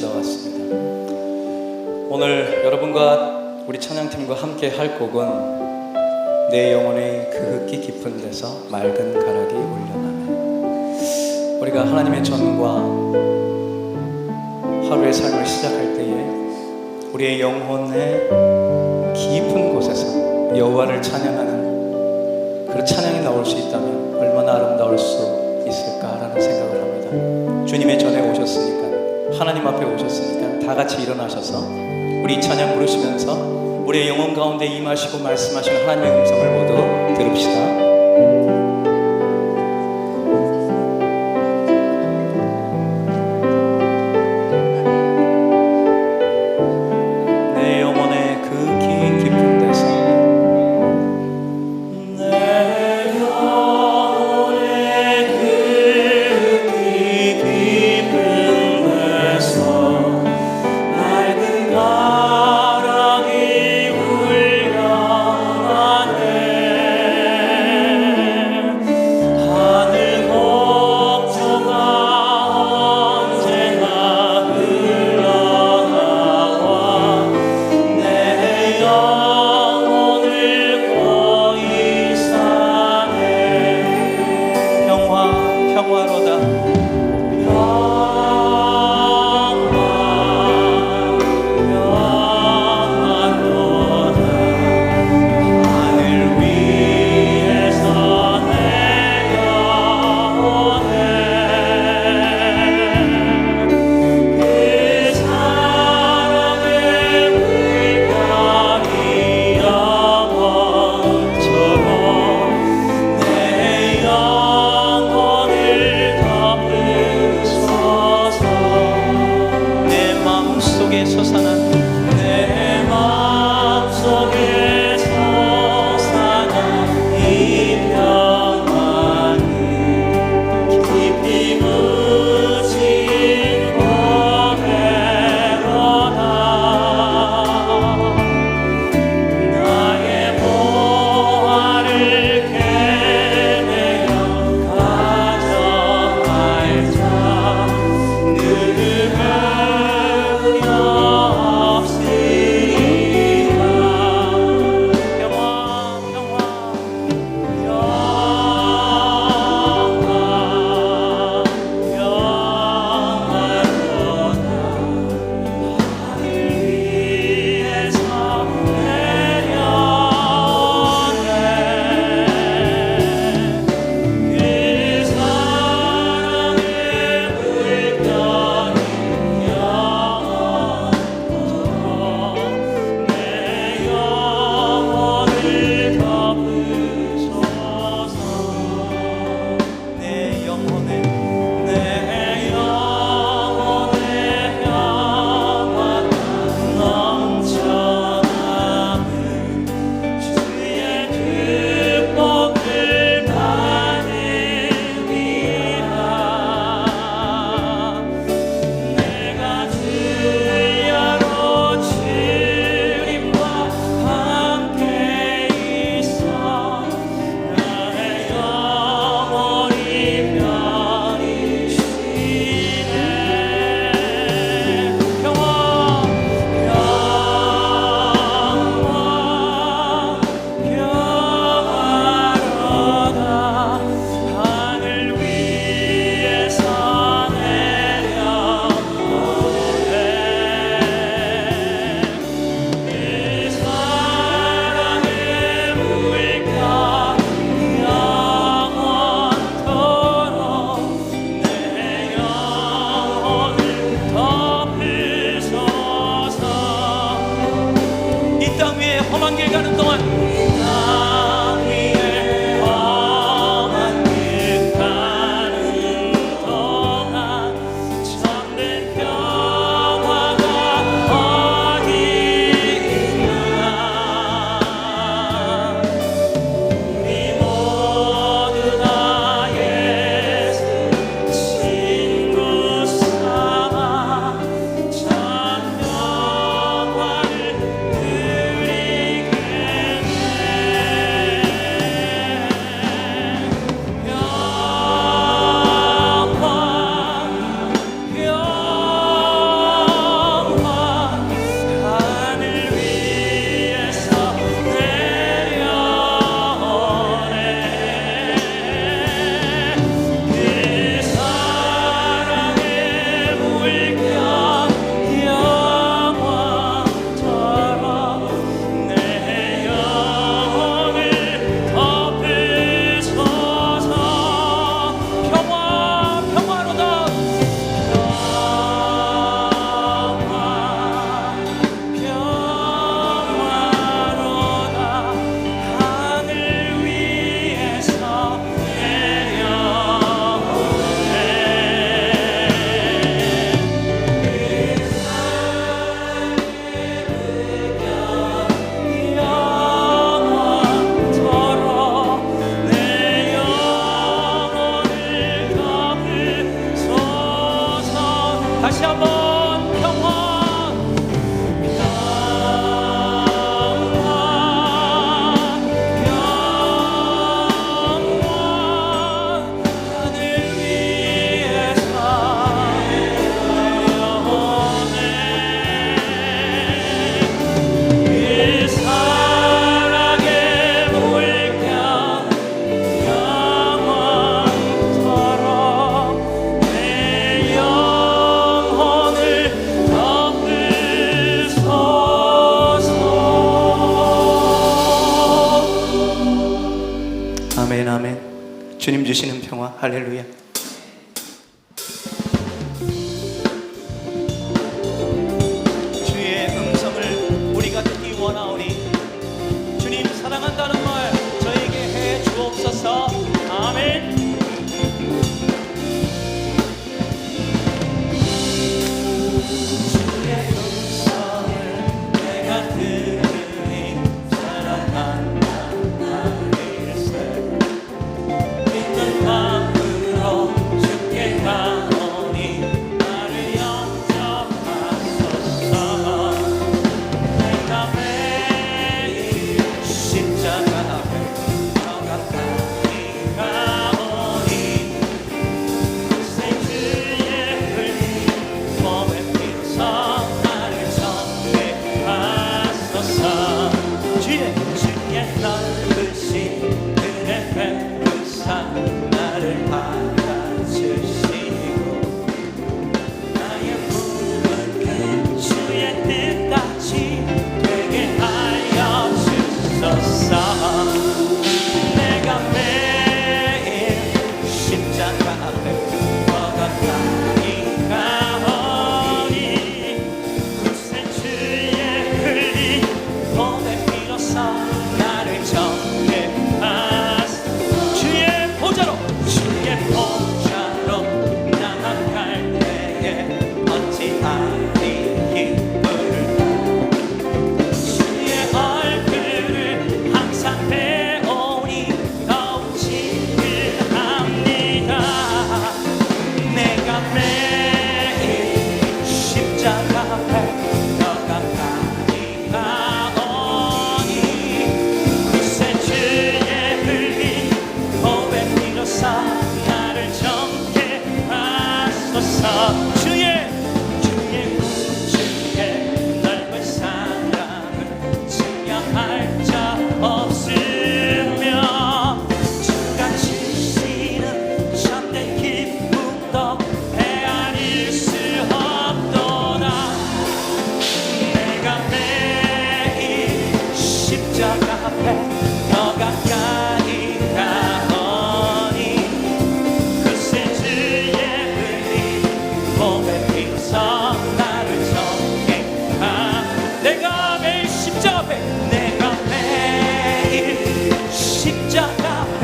모시다 왔습니다. 오늘 여러분과 우리 찬양팀과 함께 할 곡은 내 영혼의 그 흙기 깊은 데서 맑은 가락이 올려나네. 우리가 하나님의 전과 하루의 삶을 시작할 때에 우리의 영혼의 깊은 곳에서 여호와를 찬양하는 그런 찬양이 나올 수 있다면 얼마나 아름다울 수 있을까라는 생각을 합니다. 주님의 전에 오셨으니까, 하나님 앞에 오셨으니까 다 같이 일어나셔서 우리 이 찬양 부르시면서 우리의 영혼 가운데 임하시고 말씀하시는 하나님의 음성을 모두 들읍시다. 다시 한번 평화, 하늘 위에서 이 사랑의 물결 영원토록 내 영혼을 덮으소서. 아멘, 아멘. 주님 주시는 평화, 할렐루야. 주의 음성을 우리가 듣기 원하오니 주님 사랑한다는 말 저에게 해 주옵소서. 아멘. 주의 음성을 내가 들으니 사랑한다는 말일세. 믿는 마음으로 주께 가오니 나를 영접하소서. 내가 매일 십자가 앞에 더 가까이 가오니 그새 주의 흘린 몸의 피로써 나를 정죄하소서. 주의 넓으신 그의 백두산 나를 받아주시고 나의 품은 그 주의 뜻같이 되게 하여 주소서. 내가 매일 십자가 앞에 더 가까이 가오니 굳세 주의 흘린 몸의 피로써 나를 정죄하소서. 주의 보좌로 나아갈 때에 어찌하리 기쁠까. 주의 얼굴을 항상 배우니 더욱 친근합니다. 내가 매일 십자가 앞에 더 가까이 가오니 굳세 주의 흘린 몸의 피로써 나를 정죄하소서. 주의 넓은 사랑을 증명할 자 없으며 주가 주시는 참된 기쁨도 헤아릴 수 없도다. 내가 매일 십자가 앞에 더 가까이 가오니 그새 주의 흘린 몸의 피로써 나를 정죄하. 내가 매일 십자가 앞에 십자가 앞에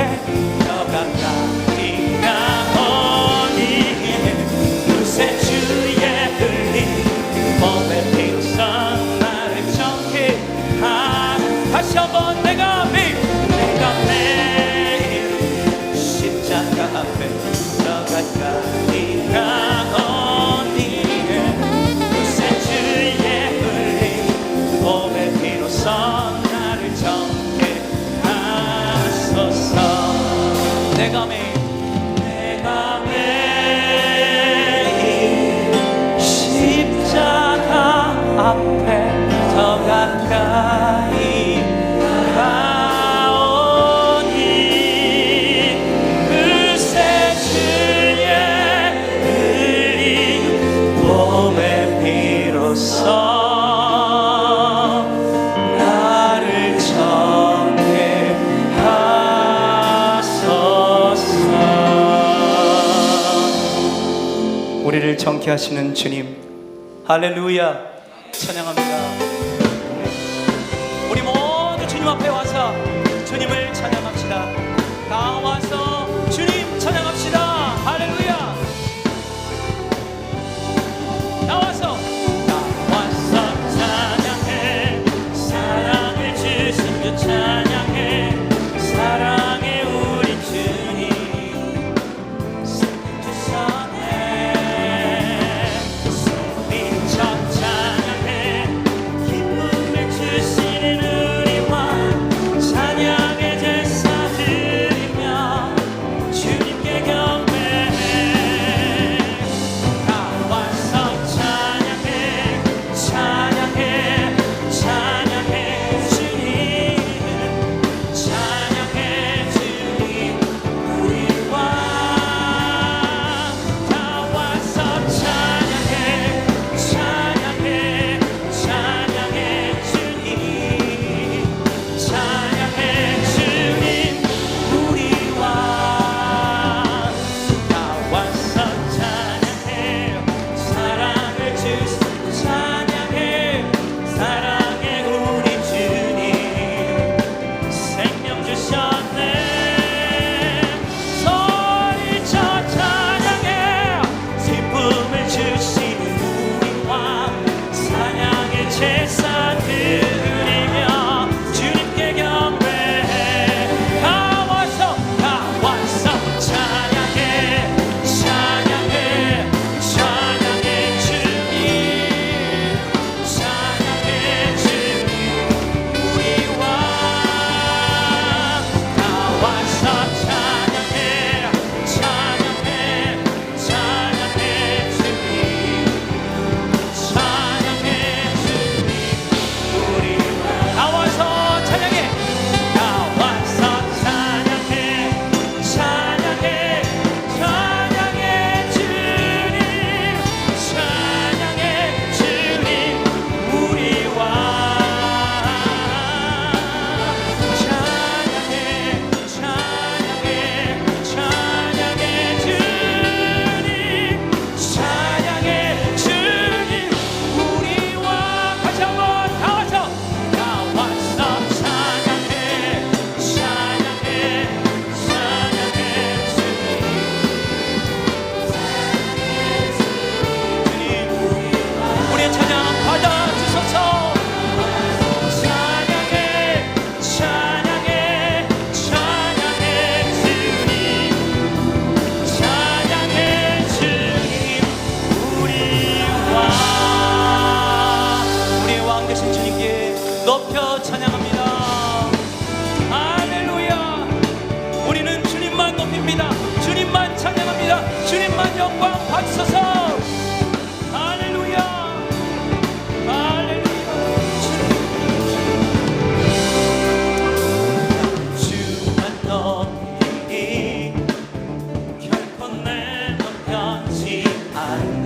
더 가까이 가오니 그새 주의 흘린 몸의 피로써 나를 정죄하. 다시 한번 내가 매일 십자가 앞에 더 가까이 가오니 그새 주의 흘린 몸의 피로써 나를 정죄하소서. 내가 매일 십자가 앞에 더 가까이 가오니 그새 주의 흘린 몸의 피로써 나를 정죄하소서. 우리를 정케하시는 주님, 할렐루야. 찬양합니다. 우리 모두 주님 앞에 와서 주님을 찬양합시다. 다 와서 주님 찬양합시다. 할렐루야. 나와서 찬양해. 사랑을 주신 주 찬양해. 사랑해 우리 주님. 주 선해.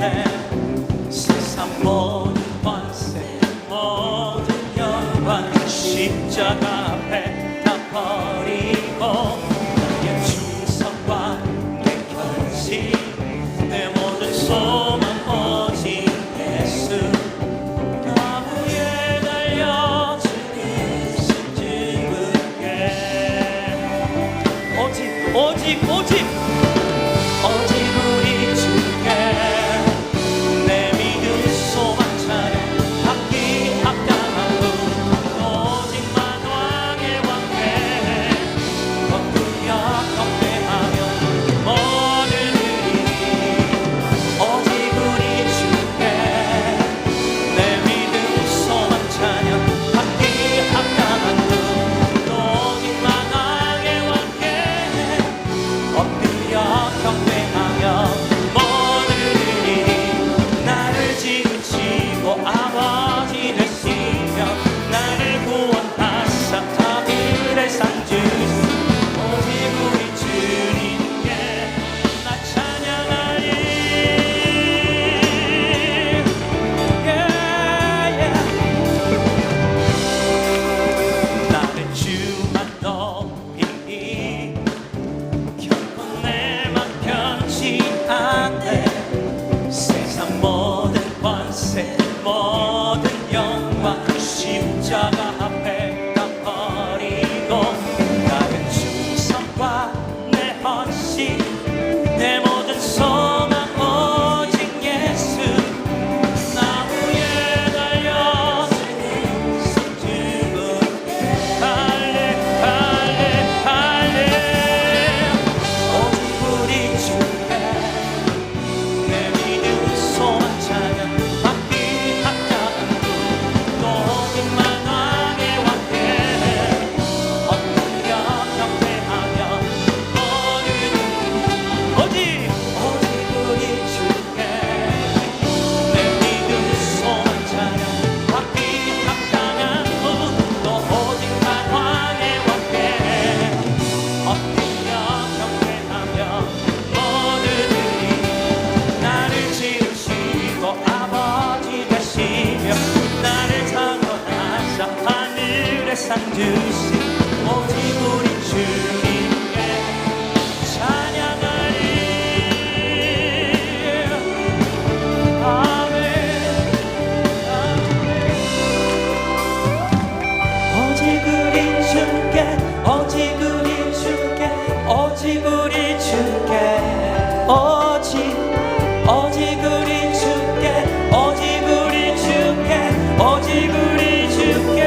안에 세상 모든 권세 모든 영광 십자가 앞에 다 버리고 나의 충성과 내 결심 내 모든 소망 오직 예수 나무에 달려 주님 십지구에 오직 우리 주께 내 믿음 소망 찬양 받기 합당한 분 오직만 왕의 왕께 거꾸려 경배하며 모든 일이 오직 우리 주께 내 믿음 소망 찬양 받기 합당한 분 오직만 왕의 왕께 엎드려 경배하며 모든 일이 나를 지으시고 아버지 되시며 나를 구원하사 하늘의 상 주시 오직 우리 주님께 나 찬양하리 나를 주만 높이니 결코 내맘 편치 않네 세상 모든 권세 모든 영광 십자가 앞에 다 버리고 나의 충성과 내 헌신 내 모든 소망 오직 예수 나무에 달려 주님을 할래 오직 우리 주께 내 믿음 소망 찬양 받기 합당한 분 오직만 왕의 왕께 엎드려 경배하며 오직 우리 주께 내 믿음 소망 찬양 받기 합당한 분 오직만 왕의 왕께 엎드려 경배하며 모든 일이 나를 지으시고 아버지 되시며 나를 창조하사 하늘의 상 주시 오직 우리 주님께 찬양하리 아멘 오직 우리 주께 오직 우리 주께 오직 우리 주께 오직 우리 주께 오직 우리 주께 오직 우리 주께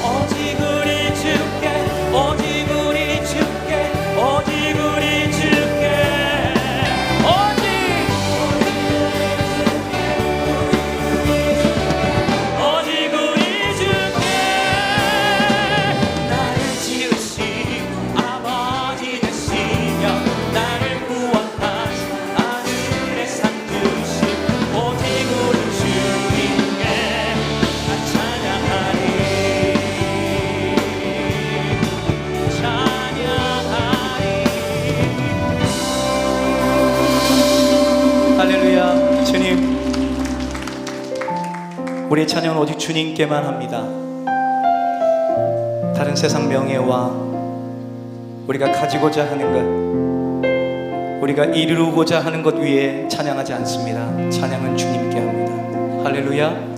오직 우리 주께 오직 우리 주께 오직 우리 주께 오직 우리 주께 나를 지으시고 아버지 되시며 나를 구원하사 하늘의 상 주시 오직 우리 주님께 나 찬양하리 할렐루야. 주님 우리의 찬양은 오직 주님께만 합니다. 다른 세상 명예와 우리가 가지고자 하는 것 우리가 이루고자 하는 것 위에 찬양하지 않습니다. 찬양은 주님께 합니다. 할렐루야.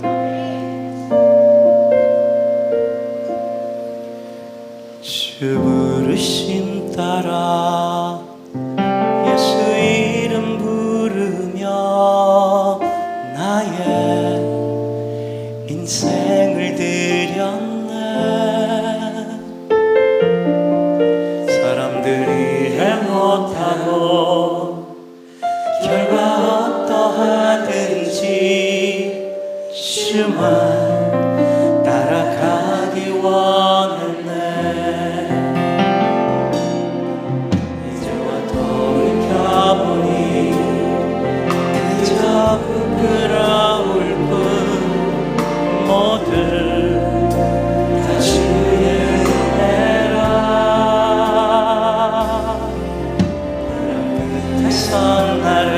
주 부르심 따라 예수 이름 부르며 나의 인생을 드렸네. 사람들이 이해 못하고 결과 어떠하든지 주만 따라가기 원했네. 이제와 돌이켜보니 그저 부끄러울 뿐 모두 다 주의 은혜라. 바람 끝에서 나를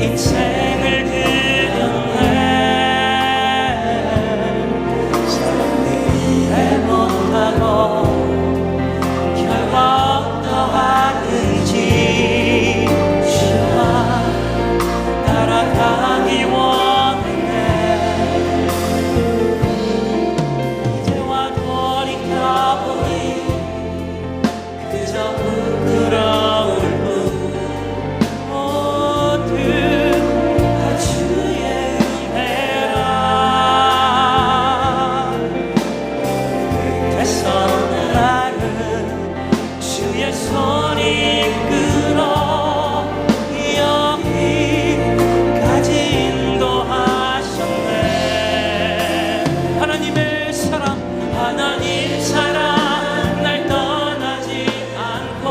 인생을 그렸네. 사랑이 해 못하고 결과 어떠하든지 주와 따라가기 원해. 이제와 돌이켜보니 그저 부끄러울 뿐. 모두 다 주의 은혜라. 끝에서 나를 주의 손이 이끌어 여기까지 인도하셨네. 하나님의 사랑, 하나님 사랑 날 떠나지 않고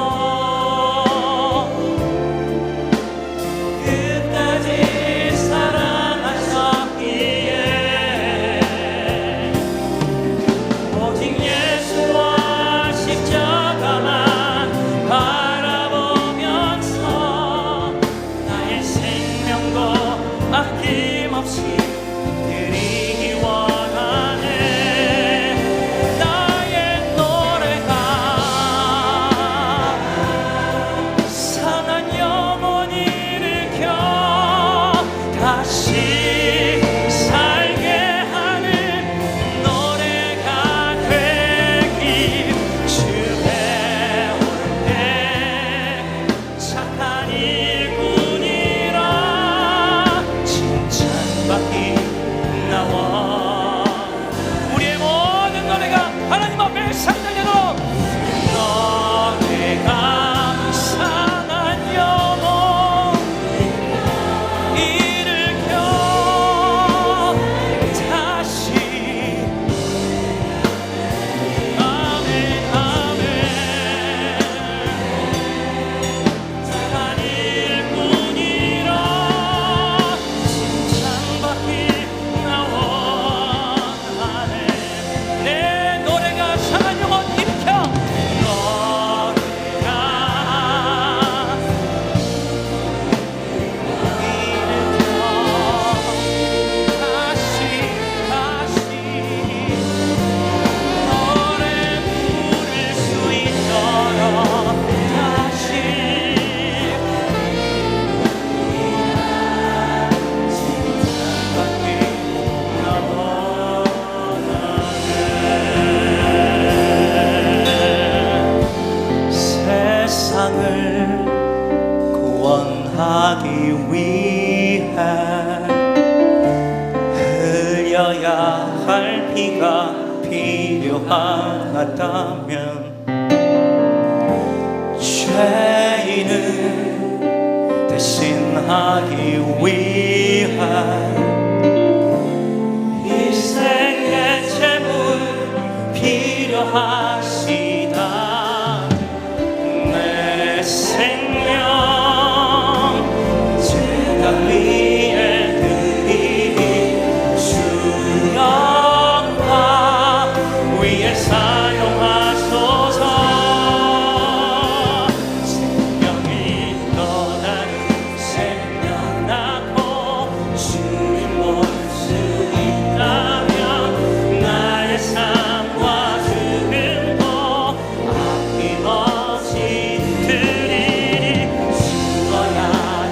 끝까지 사랑하셨기에 오직 예수와 십자가만 바라보면서 나의 생명도 아낌없이 드리기 원하네. 나의 노래가 상한 영혼을 일으켜 다시 살게 하는 노래가 되길. 주 배울 때 착한 일꾼이라 칭찬받기 나와. 우리의 모든 노래가 하나님 앞에 상달려도록 노래가 상한 영혼 일으켜 다시. 아멘 아멘. 착한 일꾼이라 칭찬받기 나와. 내 노래가 상한 영혼 일으켜. 노래가 다시 노래 부를 수 있도록 다시 칭찬받기 원하네. 세상을 구원하기 위해 흘려야 할 피가 필요하다면 죄인을 대신하기 위해 일생의 제물 필요하시다. 내 생명 제가 위에 드리니 주 영광 위에 사용하소서. 생명이 또 다른 생명 낳고 주님 볼 수 있다면 나의 삶과 죽음도 아낌없이 드리리. 죽어야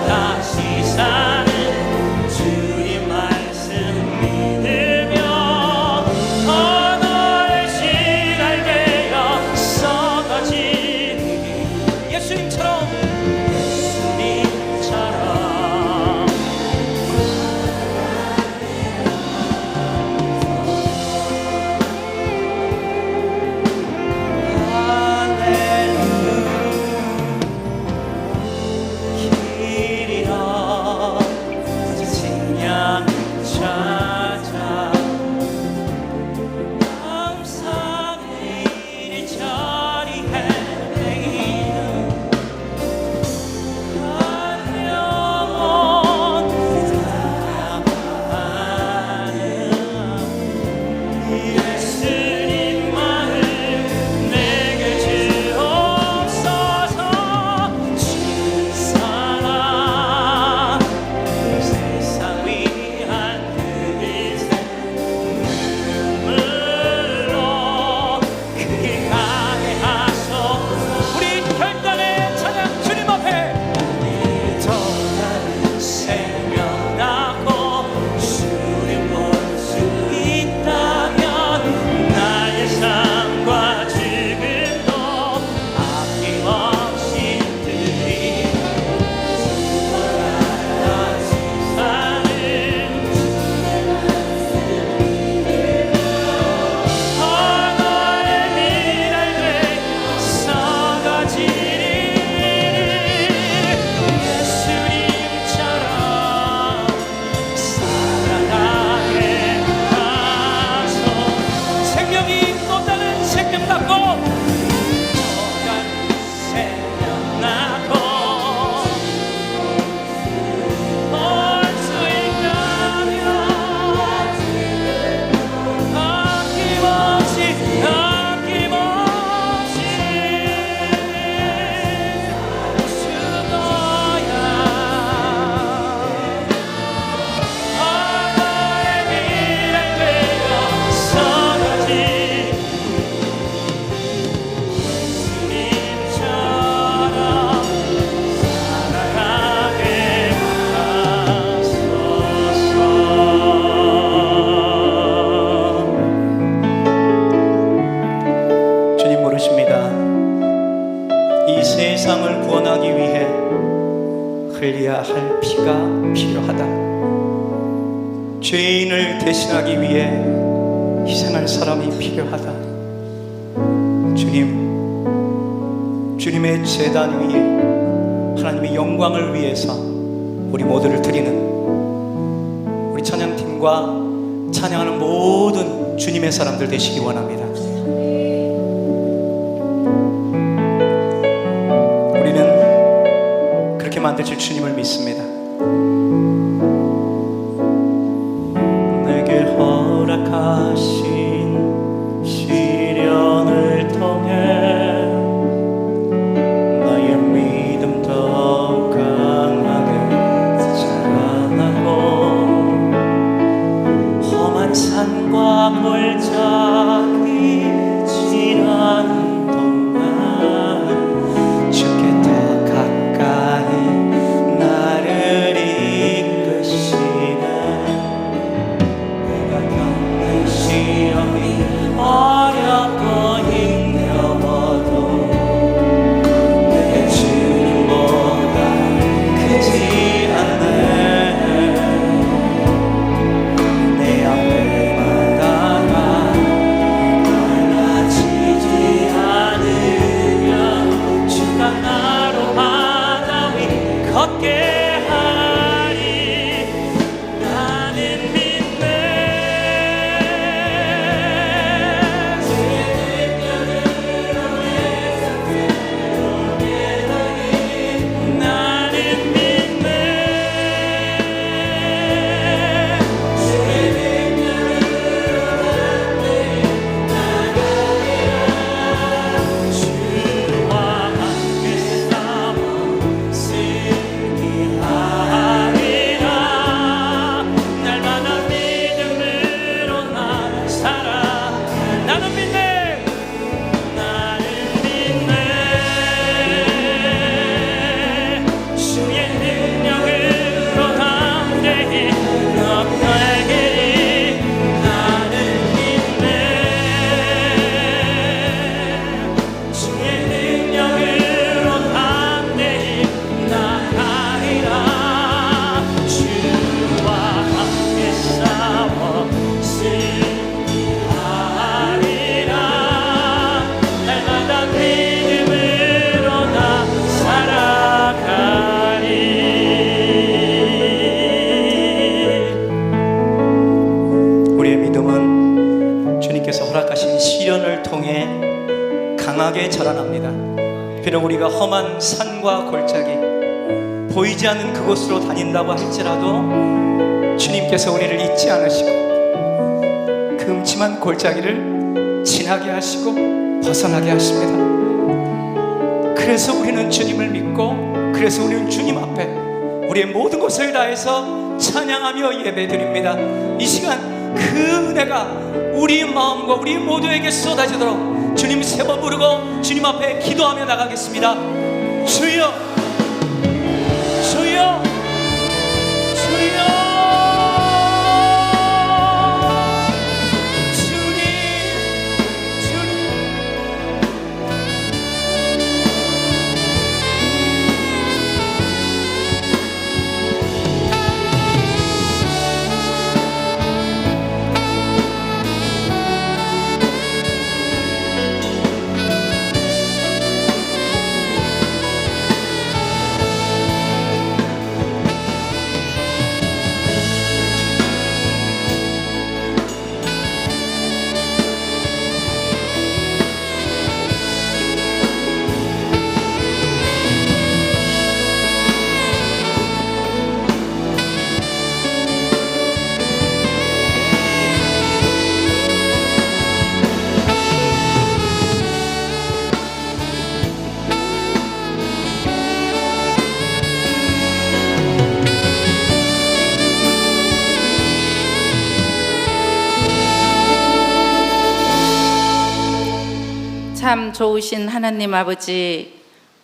다시 사는 흘려야 할 피가 필요하다. 죄인을 대신하기 위해 희생할 사람이 필요하다. 주님의 제단 위에 하나님의 영광을 위해서 우리 모두를 드리는 우리 찬양팀과 찬양하는 모든 주님의 사람들 되시기 원합니다. 우리는 그렇게 만드실 주님을 믿습니다. 내게 허락하신 시련을 통해 산과 골짜기 지나는 동안 주께 더 가까이 나를 이끄시네. 내가 겪는 시험이 어렵고 힘겨워도 내 주님보다 크지 않네. 걷게 하리. 나는 믿네. 나는 믿네. 주와 함께 싸워 시련을 통해 강하게 자라납니다. 비록 우리가 험한 산과 골짜기 보이지 않는 그곳으로 다닌다고 할지라도 주님께서 우리를 잊지 않으시고 그 음침한 골짜기를 지나게 하시고 벗어나게 하십니다. 그래서 우리는 주님을 믿고, 그래서 우리는 주님 앞에 우리의 모든 것을 다해서 찬양하며 예배드립니다. 이 시간 그 은혜가 우리 마음과 우리 모두에게 쏟아지도록 주님 세 번 부르고 주님 앞에 기도하며 나가겠습니다. 주여, 주여, 주여. 참 좋으신 하나님 아버지,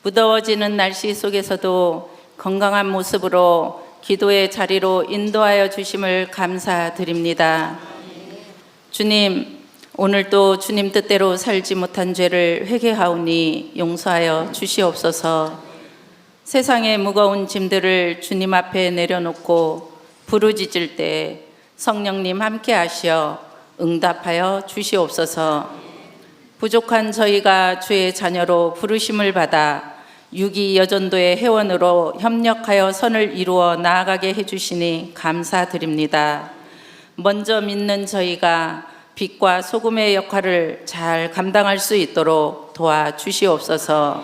무더워지는 날씨 속에서도 건강한 모습으로 기도의 자리로 인도하여 주심을 감사드립니다. 주님, 오늘도 주님 뜻대로 살지 못한 죄를 회개하오니 용서하여 주시옵소서. 세상의 무거운 짐들을 주님 앞에 내려놓고 부르짖을 때 성령님 함께 하시어 응답하여 주시옵소서. 부족한 저희가 주의 자녀로 부르심을 받아 유기 여전도의 회원으로 협력하여 선을 이루어 나아가게 해주시니 감사드립니다. 먼저 믿는 저희가 빛과 소금의 역할을 잘 감당할 수 있도록 도와주시옵소서.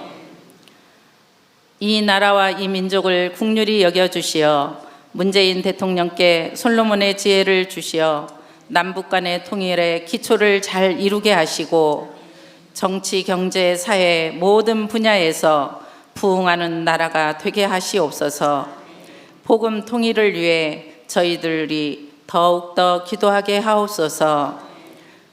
이 나라와 이 민족을 국률이 여겨주시어 문재인 대통령께 솔로몬의 지혜를 주시어 남북 간의 통일의 기초를 잘 이루게 하시고 정치, 경제, 사회 모든 분야에서 부흥하는 나라가 되게 하시옵소서. 복음 통일을 위해 저희들이 더욱더 기도하게 하옵소서.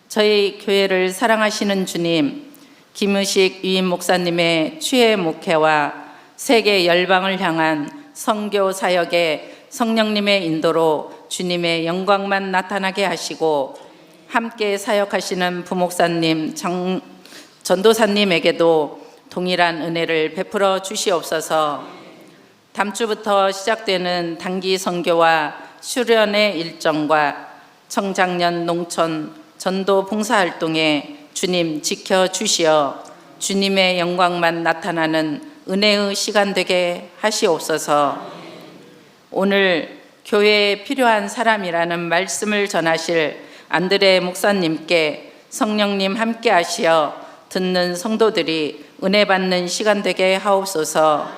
저희 교회를 사랑하시는 주님, 김의식 위임 목사님의 취해 목회와 세계 열방을 향한 선교 사역에 성령님의 인도로 주님의 영광만 나타나게 하시고 함께 사역하시는 부목사님, 전도사님에게도 동일한 은혜를 베풀어 주시옵소서. 다음 주부터 시작되는 단기 선교와 수련의 일정과 청장년 농촌 전도 봉사활동에 주님 지켜주시어 주님의 영광만 나타나는 은혜의 시간 되게 하시옵소서. 오늘 교회에 필요한 사람이라는 말씀을 전하실 안드레 목사님께 성령님 함께 하시어 듣는 성도들이 은혜 받는 시간 되게 하옵소서.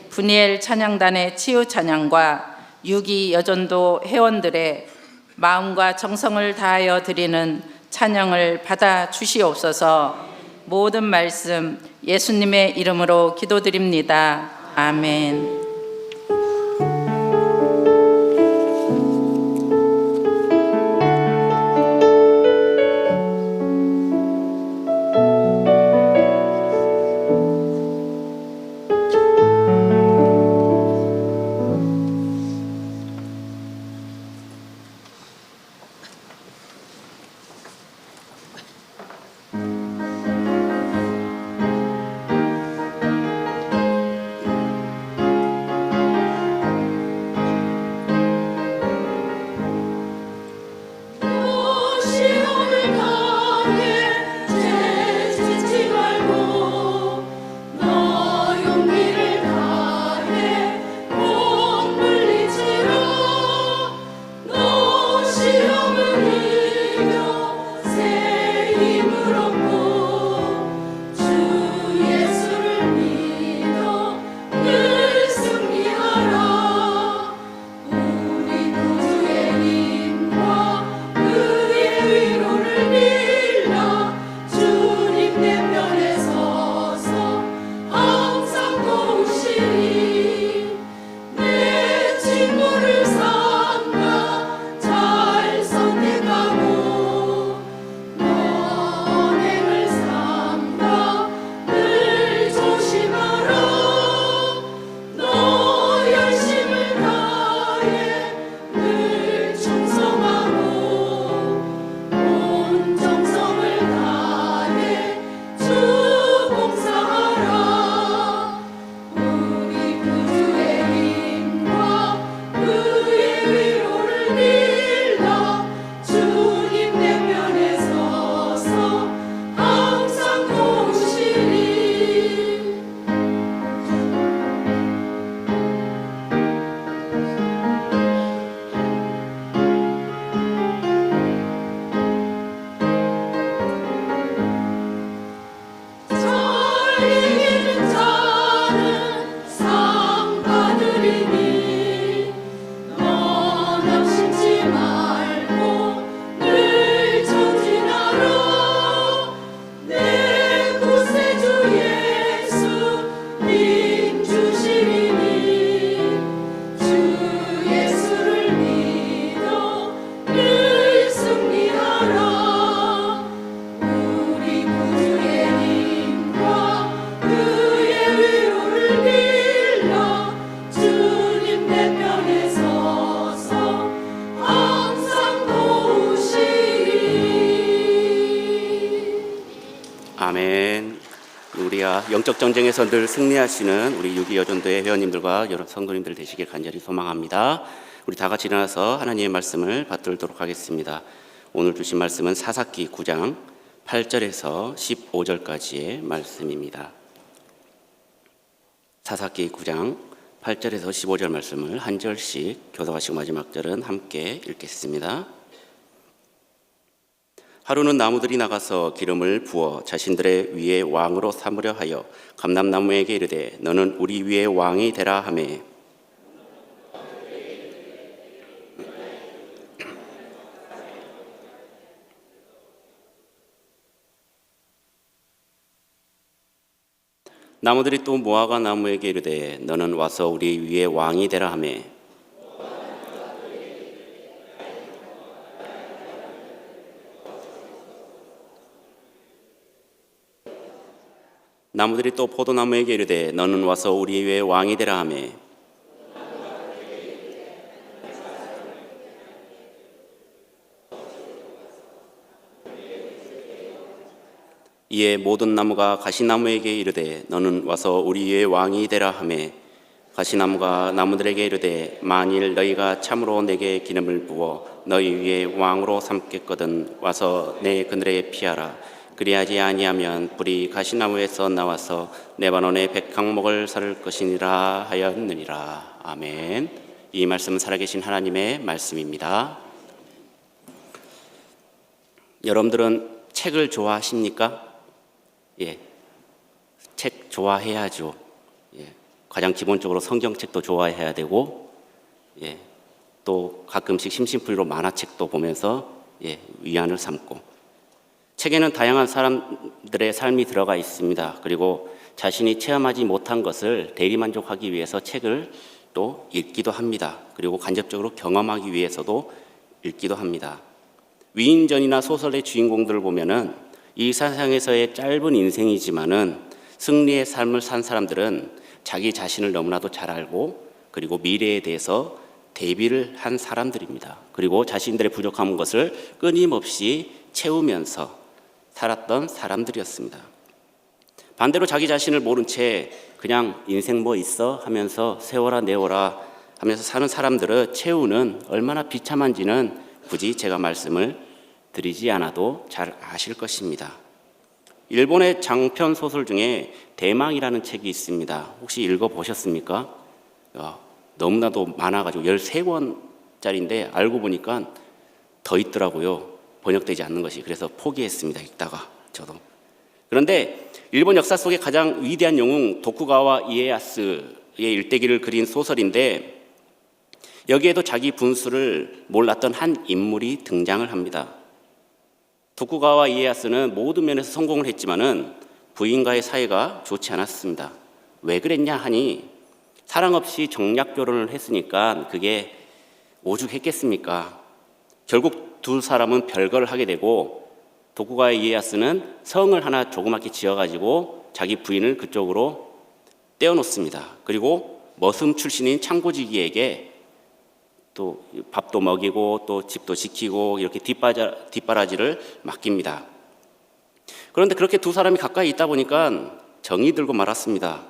분이엘 찬양단의 치유 찬양과 유기 여전도 회원들의 마음과 정성을 다하여 드리는 찬양을 받아 주시옵소서. 모든 말씀 예수님의 이름으로 기도드립니다. 아멘. 자, 영적 전쟁에서 늘 승리하시는 우리 6.25 여전도의 회원님들과 여러 성도님들 되시길 간절히 소망합니다. 우리 다 같이 일어나서 하나님의 말씀을 받들도록 하겠습니다. 오늘 주신 말씀은 사사기 9장 8절에서 15절까지의 말씀입니다. 사사기 9장 8절에서 15절 말씀을 한 절씩 교독하시고 마지막 절은 함께 읽겠습니다. 하루는 나무들이 나가서 기름을 부어 자신들의 위에 왕으로 삼으려 하여 감람나무에게 이르되 너는 우리 위에 왕이 되라 하매 나무들이 또 무화과 나무에게 이르되 너는 와서 우리 위에 왕이 되라 하매 나무들이 또 포도나무에게 이르되 너는 와서 우리 위에 왕이 되라 하매 이에 모든 나무가 가시나무에게 이르되 너는 와서 우리 위에 왕이 되라 하매 가시나무가 나무들에게 이르되 만일 너희가 참으로 내게 기름을 부어 너희 위에 왕으로 삼겠거든 와서 내 그늘에 피하라. 그리하지 아니하면 불이 가시나무에서 나와서 레바논의 백향목을 살 것이니라 하였느니라. 아멘. 이 말씀은 살아계신 하나님의 말씀입니다. 여러분들은 책을 좋아하십니까? 예, 책 좋아해야죠. 예, 가장 기본적으로 성경책도 좋아해야 되고, 예, 또 가끔씩 심심풀이로 만화책도 보면서 위안을 삼고. 책에는 다양한 사람들의 삶이 들어가 있습니다. 그리고 자신이 체험하지 못한 것을 대리만족하기 위해서 책을 또 읽기도 합니다. 그리고 간접적으로 경험하기 위해서도 읽기도 합니다. 위인전이나 소설의 주인공들을 보면은 이 세상에서의 짧은 인생이지만은 승리의 삶을 산 사람들은 자기 자신을 너무나도 잘 알고 그리고 미래에 대해서 대비를 한 사람들입니다. 그리고 자신들의 부족한 것을 끊임없이 채우면서 살았던 사람들이었습니다. 반대로 자기 자신을 모른 채 그냥 인생 뭐 있어 하면서 세워라 내워라 하면서 사는 사람들을 채우는 얼마나 비참한지는 굳이 제가 말씀을 드리지 않아도 잘 아실 것입니다. 일본의 장편 소설 중에 대망이라는 책이 있습니다. 혹시 읽어보셨습니까? 너무나도 많아가지고 13권짜리인데 알고 보니까 더 있더라고요. 번역되지 않는 것이. 그래서 포기했습니다. 읽다가 저도. 그런데 일본 역사 속의 가장 위대한 영웅 도쿠가와 이에야스의 일대기를 그린 소설인데 여기에도 자기 분수를 몰랐던 한 인물이 등장을 합니다. 도쿠가와 이에야스는 모든 면에서 성공을 했지만은 부인과의 사이가 좋지 않았습니다. 왜 그랬냐 하니 사랑 없이 정략 결혼을 했으니까 그게 오죽했겠습니까? 결국 두 사람은 별거를 하게 되고 도쿠가와 이에야스는 성을 하나 조그맣게 지어가지고 자기 부인을 그쪽으로 떼어놓습니다. 그리고 머슴 출신인 창고지기에게 또 밥도 먹이고 또 집도 지키고 이렇게 뒷바라지를 맡깁니다. 그런데 그렇게 두 사람이 가까이 있다 보니까 정이 들고 말았습니다.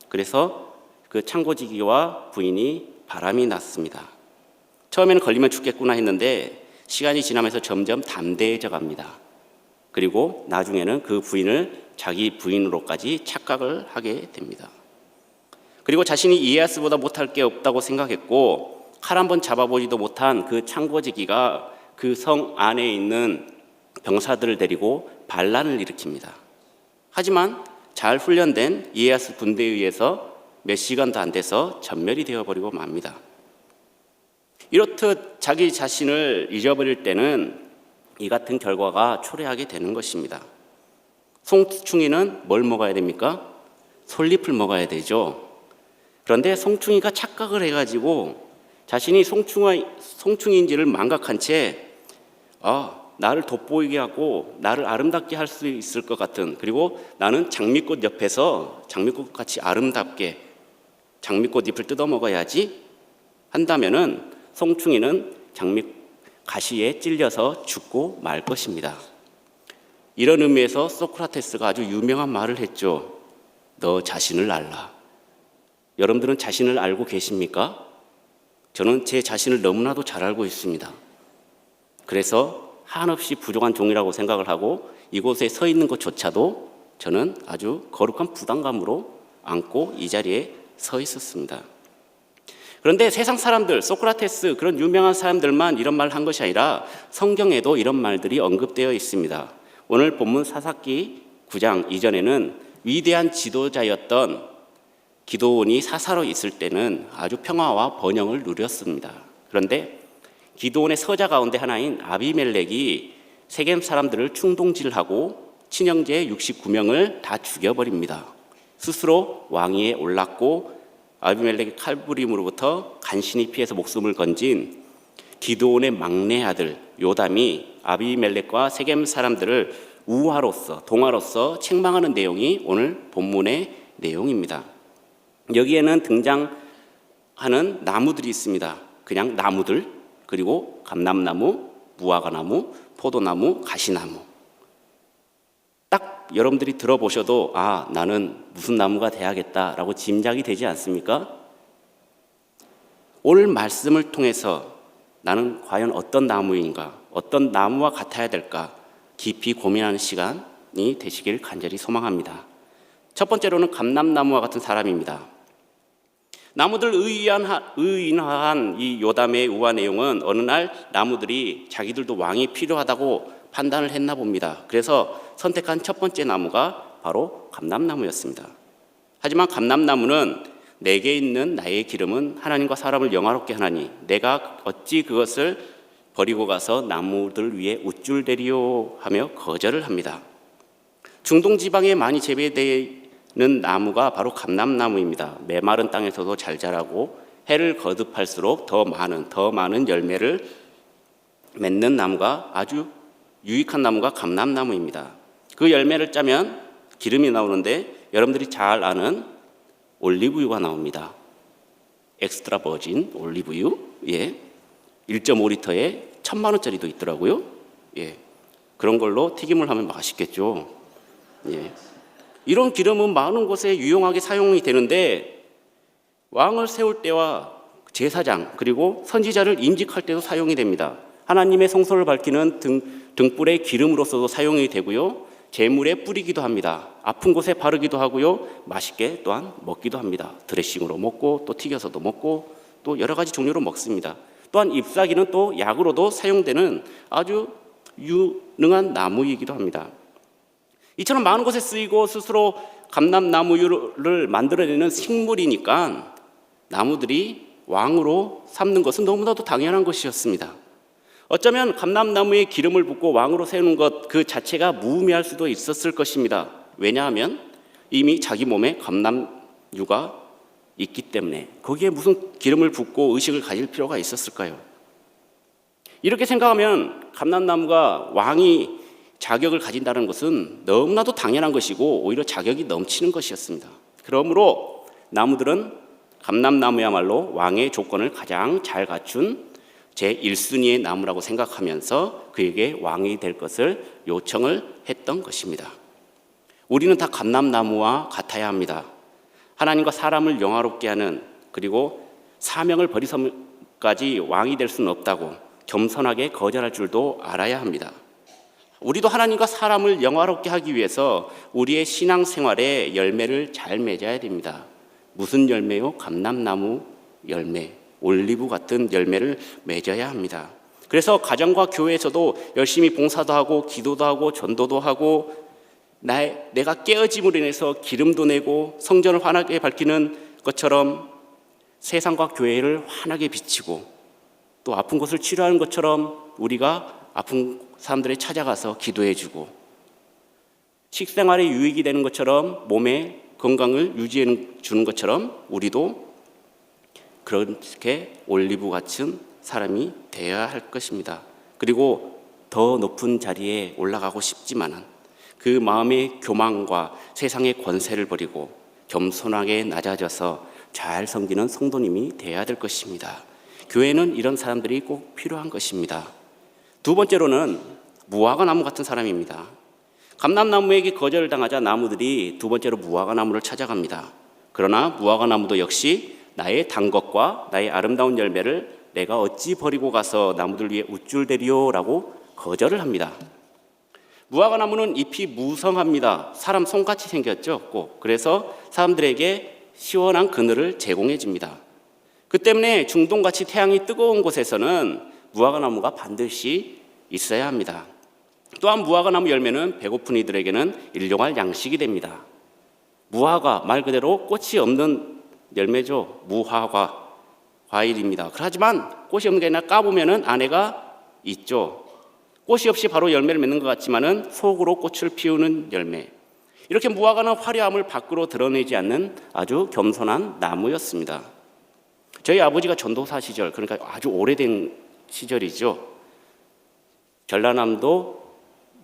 그래서 그 창고지기와 부인이 바람이 났습니다. 처음에는 걸리면 죽겠구나 했는데 시간이 지나면서 점점 담대해져 갑니다. 그리고 나중에는 그 부인을 자기 부인으로까지 착각을 하게 됩니다. 그리고 자신이 이에야스보다 못할 게 없다고 생각했고 칼 한 번 잡아보지도 못한 그 창고지기가 그 성 안에 있는 병사들을 데리고 반란을 일으킵니다. 하지만 잘 훈련된 이에야스 군대에 의해서 몇 시간도 안 돼서 전멸이 되어버리고 맙니다. 이렇듯 자기 자신을 잊어버릴 때는 이 같은 결과가 초래하게 되는 것입니다. 송충이는 뭘 먹어야 됩니까? 솔잎을 먹어야 되죠. 그런데 송충이가 착각을 해가지고 자신이 송충이인지를 망각한 채 나를 돋보이게 하고 나를 아름답게 할 수 있을 것 같은, 그리고 나는 장미꽃 옆에서 장미꽃같이 아름답게 장미꽃 잎을 뜯어 먹어야지 한다면은 송충이는 장미 가시에 찔려서 죽고 말 것입니다. 이런 의미에서 소크라테스가 아주 유명한 말을 했죠. 너 자신을 알라. 여러분들은 자신을 알고 계십니까? 저는 제 자신을 너무나도 잘 알고 있습니다. 그래서 한없이 부족한 종이라고 생각을 하고 이곳에 서 있는 것조차도 저는 아주 거룩한 부담감으로 안고 이 자리에 서 있었습니다. 그런데 세상 사람들, 소크라테스 그런 유명한 사람들만 이런 말을 한 것이 아니라 성경에도 이런 말들이 언급되어 있습니다. 오늘 본문 사사기 9장 이전에는 위대한 지도자였던 기드온이 사사로 있을 때는 아주 평화와 번영을 누렸습니다. 그런데 기드온의 서자 가운데 하나인 아비멜렉이 세겜 사람들을 충동질하고 친형제 69명을 다 죽여버립니다. 스스로 왕위에 올랐고 아비멜렉의 칼부림으로부터 간신히 피해서 목숨을 건진 기드온의 막내 아들 요담이 아비멜렉과 세겜 사람들을 우화로서 동화로서 책망하는 내용이 오늘 본문의 내용입니다. 여기에는 등장하는 나무들이 있습니다. 그냥 나무들, 그리고 감람나무, 무화과나무, 포도나무, 가시나무. 딱 여러분들이 들어보셔도 아, 나는 무슨 나무가 돼야겠다라고 짐작이 되지 않습니까? 오늘 말씀을 통해서 나는 과연 어떤 나무인가, 어떤 나무와 같아야 될까 깊이 고민하는 시간이 되시길 간절히 소망합니다. 첫 번째로는 감람나무와 같은 사람입니다. 나무들 의인화한 이 요담의 우화 내용은 어느 날 나무들이 자기들도 왕이 필요하다고 판단을 했나 봅니다. 그래서 선택한 첫 번째 나무가 바로 감람나무였습니다. 하지만 감람나무는 내게 있는 나의 기름은 하나님과 사람을 영화롭게 하나니 내가 어찌 그것을 버리고 가서 나무들 위에 우쭐대리요 하며 거절을 합니다. 중동 지방에 많이 재배되는 나무가 바로 감람나무입니다. 메마른 땅에서도 잘 자라고 해를 거듭할수록 더 많은 열매를 맺는 나무가 아주 유익한 나무가 감람나무입니다. 그 열매를 짜면 기름이 나오는데 여러분들이 잘 아는 올리브유가 나옵니다. 엑스트라 버진 올리브유, 1.5리터에 1,000만 원짜리도 있더라고요. 그런 걸로 튀김을 하면 맛있겠죠. 이런 기름은 많은 곳에 유용하게 사용이 되는데 왕을 세울 때와 제사장 그리고 선지자를 임직할 때도 사용이 됩니다. 하나님의 성소를 밝히는 등불의 기름으로서도 사용이 되고요. 제물에 뿌리기도 합니다. 아픈 곳에 바르기도 하고요. 맛있게 또한 먹기도 합니다. 드레싱으로 먹고 또 튀겨서도 먹고 또 여러 가지 종류로 먹습니다. 또한 잎사귀는 또 약으로도 사용되는 아주 유능한 나무이기도 합니다. 이처럼 많은 곳에 쓰이고 스스로 감람나무를 만들어내는 식물이니까 나무들이 왕으로 삼는 것은 너무나도 당연한 것이었습니다. 어쩌면 감람나무에 기름을 붓고 왕으로 세우는 것 그 자체가 무의미할 수도 있었을 것입니다. 왜냐하면 이미 자기 몸에 감람유가 있기 때문에 거기에 무슨 기름을 붓고 의식을 가질 필요가 있었을까요? 이렇게 생각하면 감람나무가 왕이 자격을 가진다는 것은 너무나도 당연한 것이고 오히려 자격이 넘치는 것이었습니다. 그러므로 나무들은 감람나무야말로 왕의 조건을 가장 잘 갖춘 제1순위의 나무라고 생각하면서 그에게 왕이 될 것을 요청을 했던 것입니다. 우리는 다 감람나무와 같아야 합니다. 하나님과 사람을 영화롭게 하는 그리고 사명을 버리서까지 왕이 될 수는 없다고 겸손하게 거절할 줄도 알아야 합니다. 우리도 하나님과 사람을 영화롭게 하기 위해서 우리의 신앙생활에 열매를 잘 맺어야 됩니다. 무슨 열매요? 감람나무 열매, 올리브 같은 열매를 맺어야 합니다. 그래서 가정과 교회에서도 열심히 봉사도 하고 기도도 하고 전도도 하고 내가 깨어짐으로 인해서 기름도 내고 성전을 환하게 밝히는 것처럼 세상과 교회를 환하게 비치고 또 아픈 곳을 치료하는 것처럼 우리가 아픈 사람들에 찾아가서 기도해주고 식생활에 유익이 되는 것처럼 몸의 건강을 유지해 주는 것처럼 우리도 그렇게 올리브 같은 사람이 되어야 할 것입니다. 그리고 더 높은 자리에 올라가고 싶지만은 그 마음의 교만과 세상의 권세를 버리고 겸손하게 낮아져서 잘 섬기는 성도님이 되어야 될 것입니다. 교회는 이런 사람들이 꼭 필요한 것입니다. 두 번째로는 무화과 나무 같은 사람입니다. 감람나무에게 거절을 당하자 나무들이 두 번째로 무화과 나무를 찾아갑니다. 그러나 무화과 나무도 역시 나의 단 것과 나의 아름다운 열매를 내가 어찌 버리고 가서 나무들 위에 우쭐대리오라고 거절을 합니다. 무화과 나무는 잎이 무성합니다. 사람 손같이 생겼죠, 꼭. 그래서 사람들에게 시원한 그늘을 제공해 줍니다. 그 때문에 중동같이 태양이 뜨거운 곳에서는 무화과 나무가 반드시 있어야 합니다. 또한 무화과 나무 열매는 배고픈 이들에게는 일용할 양식이 됩니다. 무화과, 말 그대로 꽃이 없는 열매죠. 무화과 과일입니다. 하지만 꽃이 없는 게 아니라 까보면은 안에가 있죠. 꽃이 없이 바로 열매를 맺는 것 같지만은 속으로 꽃을 피우는 열매. 이렇게 무화과는 화려함을 밖으로 드러내지 않는 아주 겸손한 나무였습니다. 저희 아버지가 전도사 시절, 그러니까 아주 오래된 시절이죠. 전라남도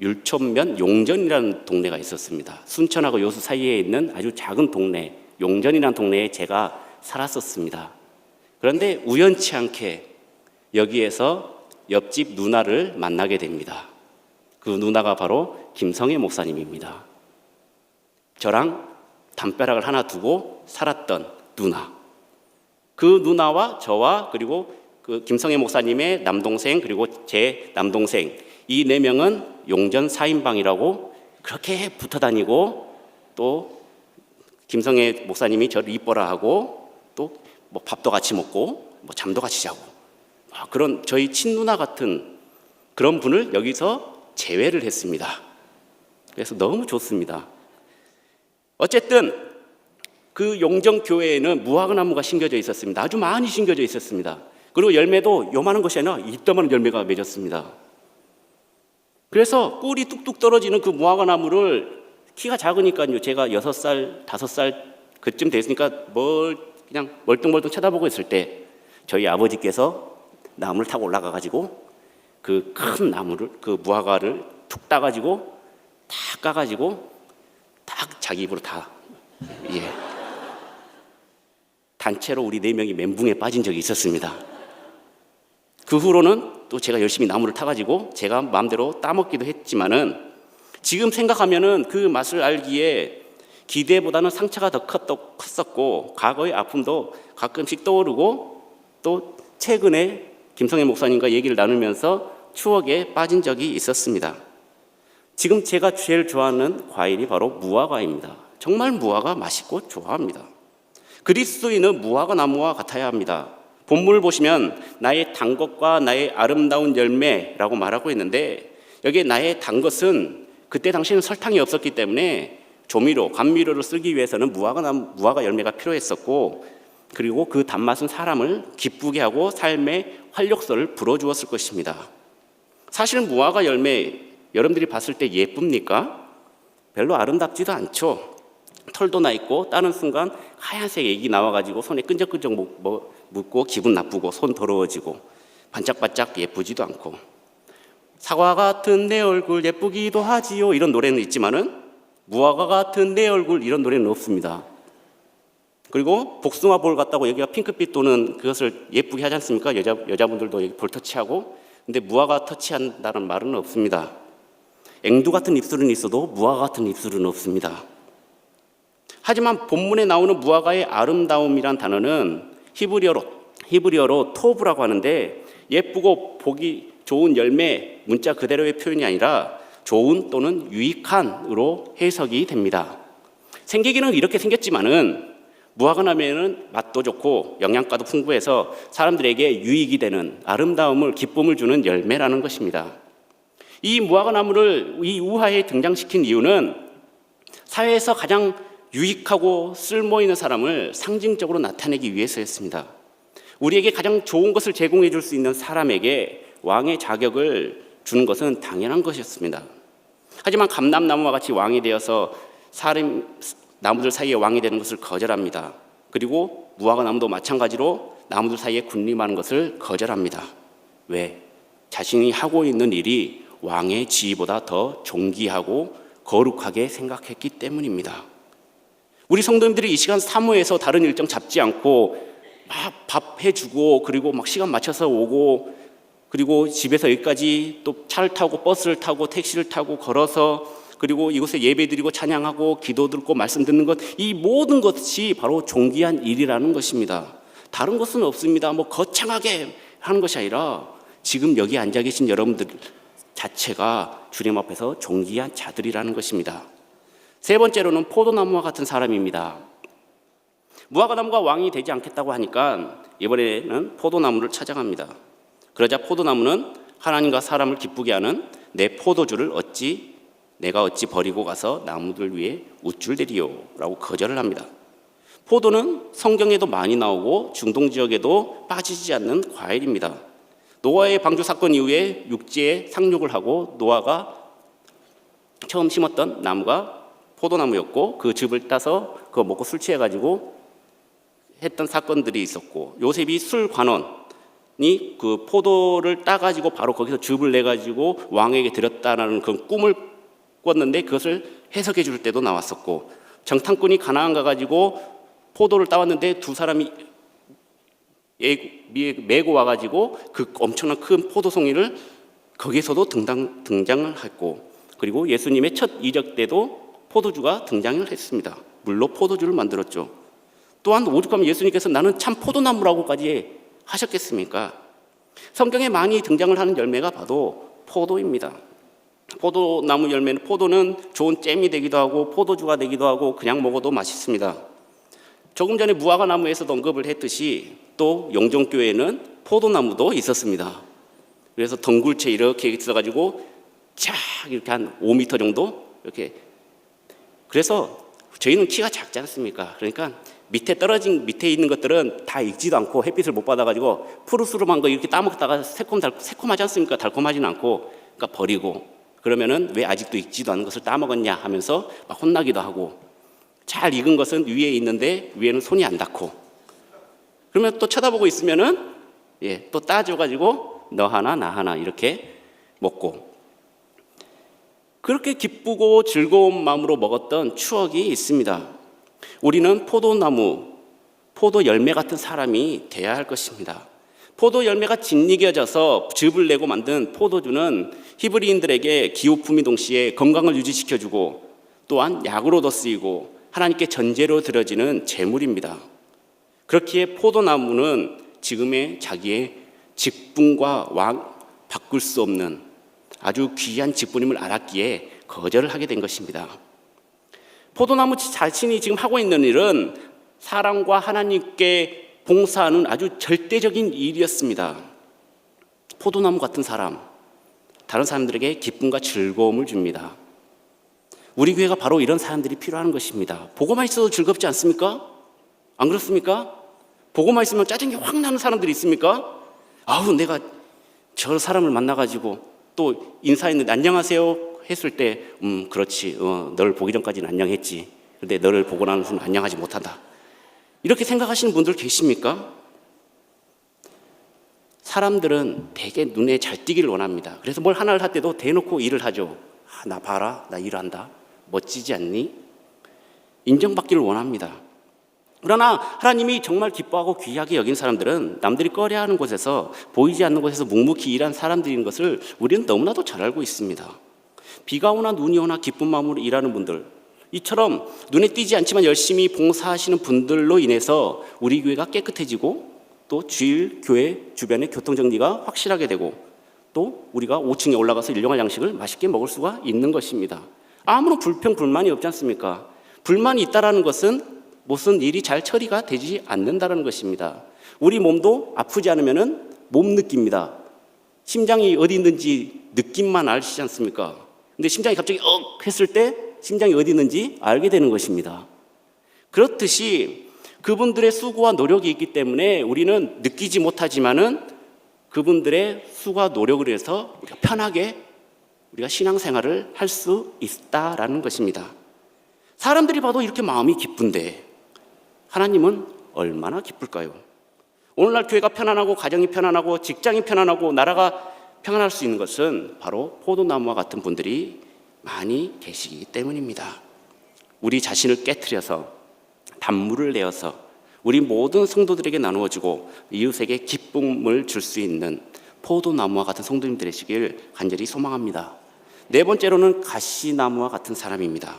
율촌면 용전이라는 동네가 있었습니다. 순천하고 여수 사이에 있는 아주 작은 동네, 용전이라는 동네에 제가 살았었습니다. 그런데 우연치 않게 여기에서 옆집 누나를 만나게 됩니다. 그 누나가 바로 김성애 목사님입니다. 저랑 담벼락을 하나 두고 살았던 누나. 그 누나와 저와 그리고 그 김성애 목사님의 남동생 그리고 제 남동생 이 4명은 용전 4인방이라고 그렇게 붙어 다니고 또 김성애 목사님이 저를 이뻐라 하고 또 뭐 밥도 같이 먹고 뭐 잠도 같이 자고 그런 저희 친누나 같은 그런 분을 여기서 제외를 했습니다. 그래서 너무 좋습니다. 어쨌든 그 용정교회에는 무화과 나무가 심겨져 있었습니다. 아주 많이 심겨져 있었습니다. 그리고 열매도 요만한 것이 아니라 이따만한 열매가 맺었습니다. 그래서 꿀이 뚝뚝 떨어지는 그 무화과 나무를 키가 작으니까요. 제가 6살, 5살 그쯤 됐으니까 그냥 멀뚱멀뚱 쳐다보고 있을 때 저희 아버지께서 나무를 타고 올라가가지고 그 큰 나무를 그 무화과를 툭 따가지고 다 까가지고 딱 자기 입으로 다 단체로 우리 4명이 멘붕에 빠진 적이 있었습니다. 그 후로는 또 제가 열심히 나무를 타가지고 제가 마음대로 따먹기도 했지만은 지금 생각하면은 그 맛을 알기에 기대보다는 상처가 더 컸었고 과거의 아픔도 가끔씩 떠오르고 또 최근에 김성애 목사님과 얘기를 나누면서 추억에 빠진 적이 있었습니다. 지금 제가 제일 좋아하는 과일이 바로 무화과입니다. 정말 무화과 맛있고 좋아합니다. 그리스도인은 무화과 나무와 같아야 합니다. 본문을 보시면 나의 단 것과 나의 아름다운 열매라고 말하고 있는데 여기에 나의 단 것은 그때 당시에는 설탕이 없었기 때문에 조미료, 감미료를 쓰기 위해서는 무화과 열매가 필요했었고 그리고 그 단맛은 사람을 기쁘게 하고 삶의 활력소를 불어주었을 것입니다. 사실은 무화과 열매 여러분들이 봤을 때 예쁩니까? 별로 아름답지도 않죠. 털도 나 있고 따는 순간 하얀색 액이 나와가지고 손에 끈적끈적 묻고 기분 나쁘고 손 더러워지고 반짝반짝 예쁘지도 않고 사과 같은 내 얼굴 예쁘기도 하지요 이런 노래는 있지만은 무화과 같은 내 얼굴 이런 노래는 없습니다. 그리고 복숭아 볼 같다고 여기가 핑크빛 도는 그것을 예쁘게 하지 않습니까? 여자분들도 여기 볼 터치하고 근데 무화과 터치한다는 말은 없습니다. 앵두 같은 입술은 있어도 무화과 같은 입술은 없습니다. 하지만 본문에 나오는 무화과의 아름다움이란 단어는 히브리어로 토브라고 하는데 예쁘고 보기 좋은 열매 문자 그대로의 표현이 아니라 좋은 또는 유익한으로 해석이 됩니다. 생기기는 이렇게 생겼지만은 무화과 나무에는 맛도 좋고 영양가도 풍부해서 사람들에게 유익이 되는 아름다움을 기쁨을 주는 열매라는 것입니다. 이 무화과 나무를 이 우화에 등장시킨 이유는 사회에서 가장 유익하고 쓸모있는 사람을 상징적으로 나타내기 위해서였습니다. 우리에게 가장 좋은 것을 제공해 줄 수 있는 사람에게 왕의 자격을 주는 것은 당연한 것이었습니다. 하지만 감람나무와 같이 왕이 되어서 나무들 사이에 왕이 되는 것을 거절합니다. 그리고 무화과 나무도 마찬가지로 나무들 사이에 군림하는 것을 거절합니다. 왜? 자신이 하고 있는 일이 왕의 지위보다 더 존귀하고 거룩하게 생각했기 때문입니다. 우리 성도님들이 이 시간 사무에서 다른 일정 잡지 않고 막 밥 해주고 그리고 막 시간 맞춰서 오고 그리고 집에서 여기까지 또 차를 타고 버스를 타고 택시를 타고 걸어서 그리고 이곳에 예배드리고 찬양하고 기도 듣고 말씀 듣는 것, 이 모든 것이 바로 존귀한 일이라는 것입니다. 다른 것은 없습니다. 뭐 거창하게 하는 것이 아니라 지금 여기 앉아 계신 여러분들 자체가 주님 앞에서 존귀한 자들이라는 것입니다. 세 번째로는 포도나무와 같은 사람입니다. 무화과나무가 왕이 되지 않겠다고 하니까 이번에는 포도나무를 찾아갑니다. 그러자 포도나무는 하나님과 사람을 기쁘게 하는 내 포도주를 내가 어찌 버리고 가서 나무들 위에 우쭐대리요 라고 거절을 합니다. 포도는 성경에도 많이 나오고 중동 지역에도 빠지지 않는 과일입니다. 노아의 방주 사건 이후에 육지에 상륙을 하고 노아가 처음 심었던 나무가 포도나무였고 그 즙을 따서 그거 먹고 술 취해가지고 했던 사건들이 있었고, 요셉이 술 관원이 그 포도를 따가지고 바로 거기서 즙을 내가지고 왕에게 드렸다라는 그 꿈을 꿨는데 그것을 해석해 줄 때도 나왔었고, 정탐꾼이 가나안 가가지고 포도를 따왔는데 두 사람이 메고 와가지고 그 엄청난 큰 포도송이를 거기에서도 등장을 했고, 그리고 예수님의 첫 이적 때도 포도주가 등장을 했습니다. 물로 포도주를 만들었죠. 또한 오죽하면 예수님께서 나는 참 포도나무라고까지 하셨겠습니까? 성경에 많이 등장을 하는 열매가 바로 포도입니다. 포도나무 열매는, 포도는 좋은 잼이 되기도 하고 포도주가 되기도 하고 그냥 먹어도 맛있습니다. 조금 전에 무화과나무에서도 언급을 했듯이 또 영종교회에는 포도나무도 있었습니다. 그래서 덩굴채 이렇게 있어가지고 쫙 이렇게 한 5m 정도 이렇게. 그래서 저희는 키가 작지 않습니까? 그러니까 밑에 있는 것들은 다 익지도 않고 햇빛을 못 받아가지고 푸르스름한 거 이렇게 따먹다가 새콤하지 않습니까? 달콤하지는 않고, 그러니까 버리고, 그러면은 왜 아직도 익지도 않은 것을 따먹었냐 하면서 막 혼나기도 하고, 잘 익은 것은 위에 있는데 위에는 손이 안 닿고, 그러면 또 쳐다보고 있으면은 또 따줘가지고 너 하나 나 하나 이렇게 먹고, 그렇게 기쁘고 즐거운 마음으로 먹었던 추억이 있습니다. 우리는 포도나무, 포도 열매 같은 사람이 돼야 할 것입니다. 포도 열매가 짓이겨져서 즙을 내고 만든 포도주는 히브리인들에게 기호품이 동시에 건강을 유지시켜주고 또한 약으로도 쓰이고 하나님께 전제로 드려지는 제물입니다. 그렇기에 포도나무는 지금의 자기의 직분과 바꿀 수 없는 아주 귀한 직분임을 알았기에 거절을 하게 된 것입니다. 포도나무 자신이 지금 하고 있는 일은 사람과 하나님께 봉사하는 아주 절대적인 일이었습니다. 포도나무 같은 사람, 다른 사람들에게 기쁨과 즐거움을 줍니다. 우리 교회가 바로 이런 사람들이 필요한 것입니다. 보고만 있어도 즐겁지 않습니까? 안 그렇습니까? 보고만 있으면 짜증이 확 나는 사람들이 있습니까? 아우, 내가 저 사람을 만나가지고 또 인사했는데 안녕하세요 했을 때 그렇지, 너를 보기 전까지는 안녕했지. 근데 너를 보고 나서는 안녕하지 못한다. 이렇게 생각하시는 분들 계십니까? 사람들은 되게 눈에 잘 띄기를 원합니다. 그래서 뭘 하나를 할 때도 대놓고 일을 하죠. 나 봐라, 나 일한다. 멋지지 않니? 인정받기를 원합니다. 그러나 하나님이 정말 기뻐하고 귀하게 여긴 사람들은 남들이 꺼려하는 곳에서, 보이지 않는 곳에서 묵묵히 일한 사람들인 것을 우리는 너무나도 잘 알고 있습니다. 비가 오나 눈이 오나 기쁜 마음으로 일하는 분들, 이처럼 눈에 띄지 않지만 열심히 봉사하시는 분들로 인해서 우리 교회가 깨끗해지고 또 주일 교회 주변의 교통정리가 확실하게 되고 또 우리가 5층에 올라가서 일용할 양식을 맛있게 먹을 수가 있는 것입니다. 아무런 불평불만이 없지 않습니까? 불만이 있다라는 것은 무슨 일이 잘 처리가 되지 않는다는 것입니다. 우리 몸도 아프지 않으면 몸 느낍니다. 심장이 어디 있는지 느낌만 아시지 않습니까? 근데 심장이 갑자기 했을 때 심장이 어디 있는지 알게 되는 것입니다. 그렇듯이 그분들의 수고와 노력이 있기 때문에 우리는 느끼지 못하지만은 그분들의 수고와 노력을 해서 우리가 편하게 우리가 신앙생활을 할 수 있다라는 것입니다. 사람들이 봐도 이렇게 마음이 기쁜데 하나님은 얼마나 기쁠까요? 오늘날 교회가 편안하고 가정이 편안하고 직장이 편안하고 나라가 평안할 수 있는 것은 바로 포도나무와 같은 분들이 많이 계시기 때문입니다. 우리 자신을 깨트려서 단물을 내어서 우리 모든 성도들에게 나누어주고 이웃에게 기쁨을 줄 수 있는 포도나무와 같은 성도님 되시길 간절히 소망합니다. 네 번째로는 가시나무와 같은 사람입니다.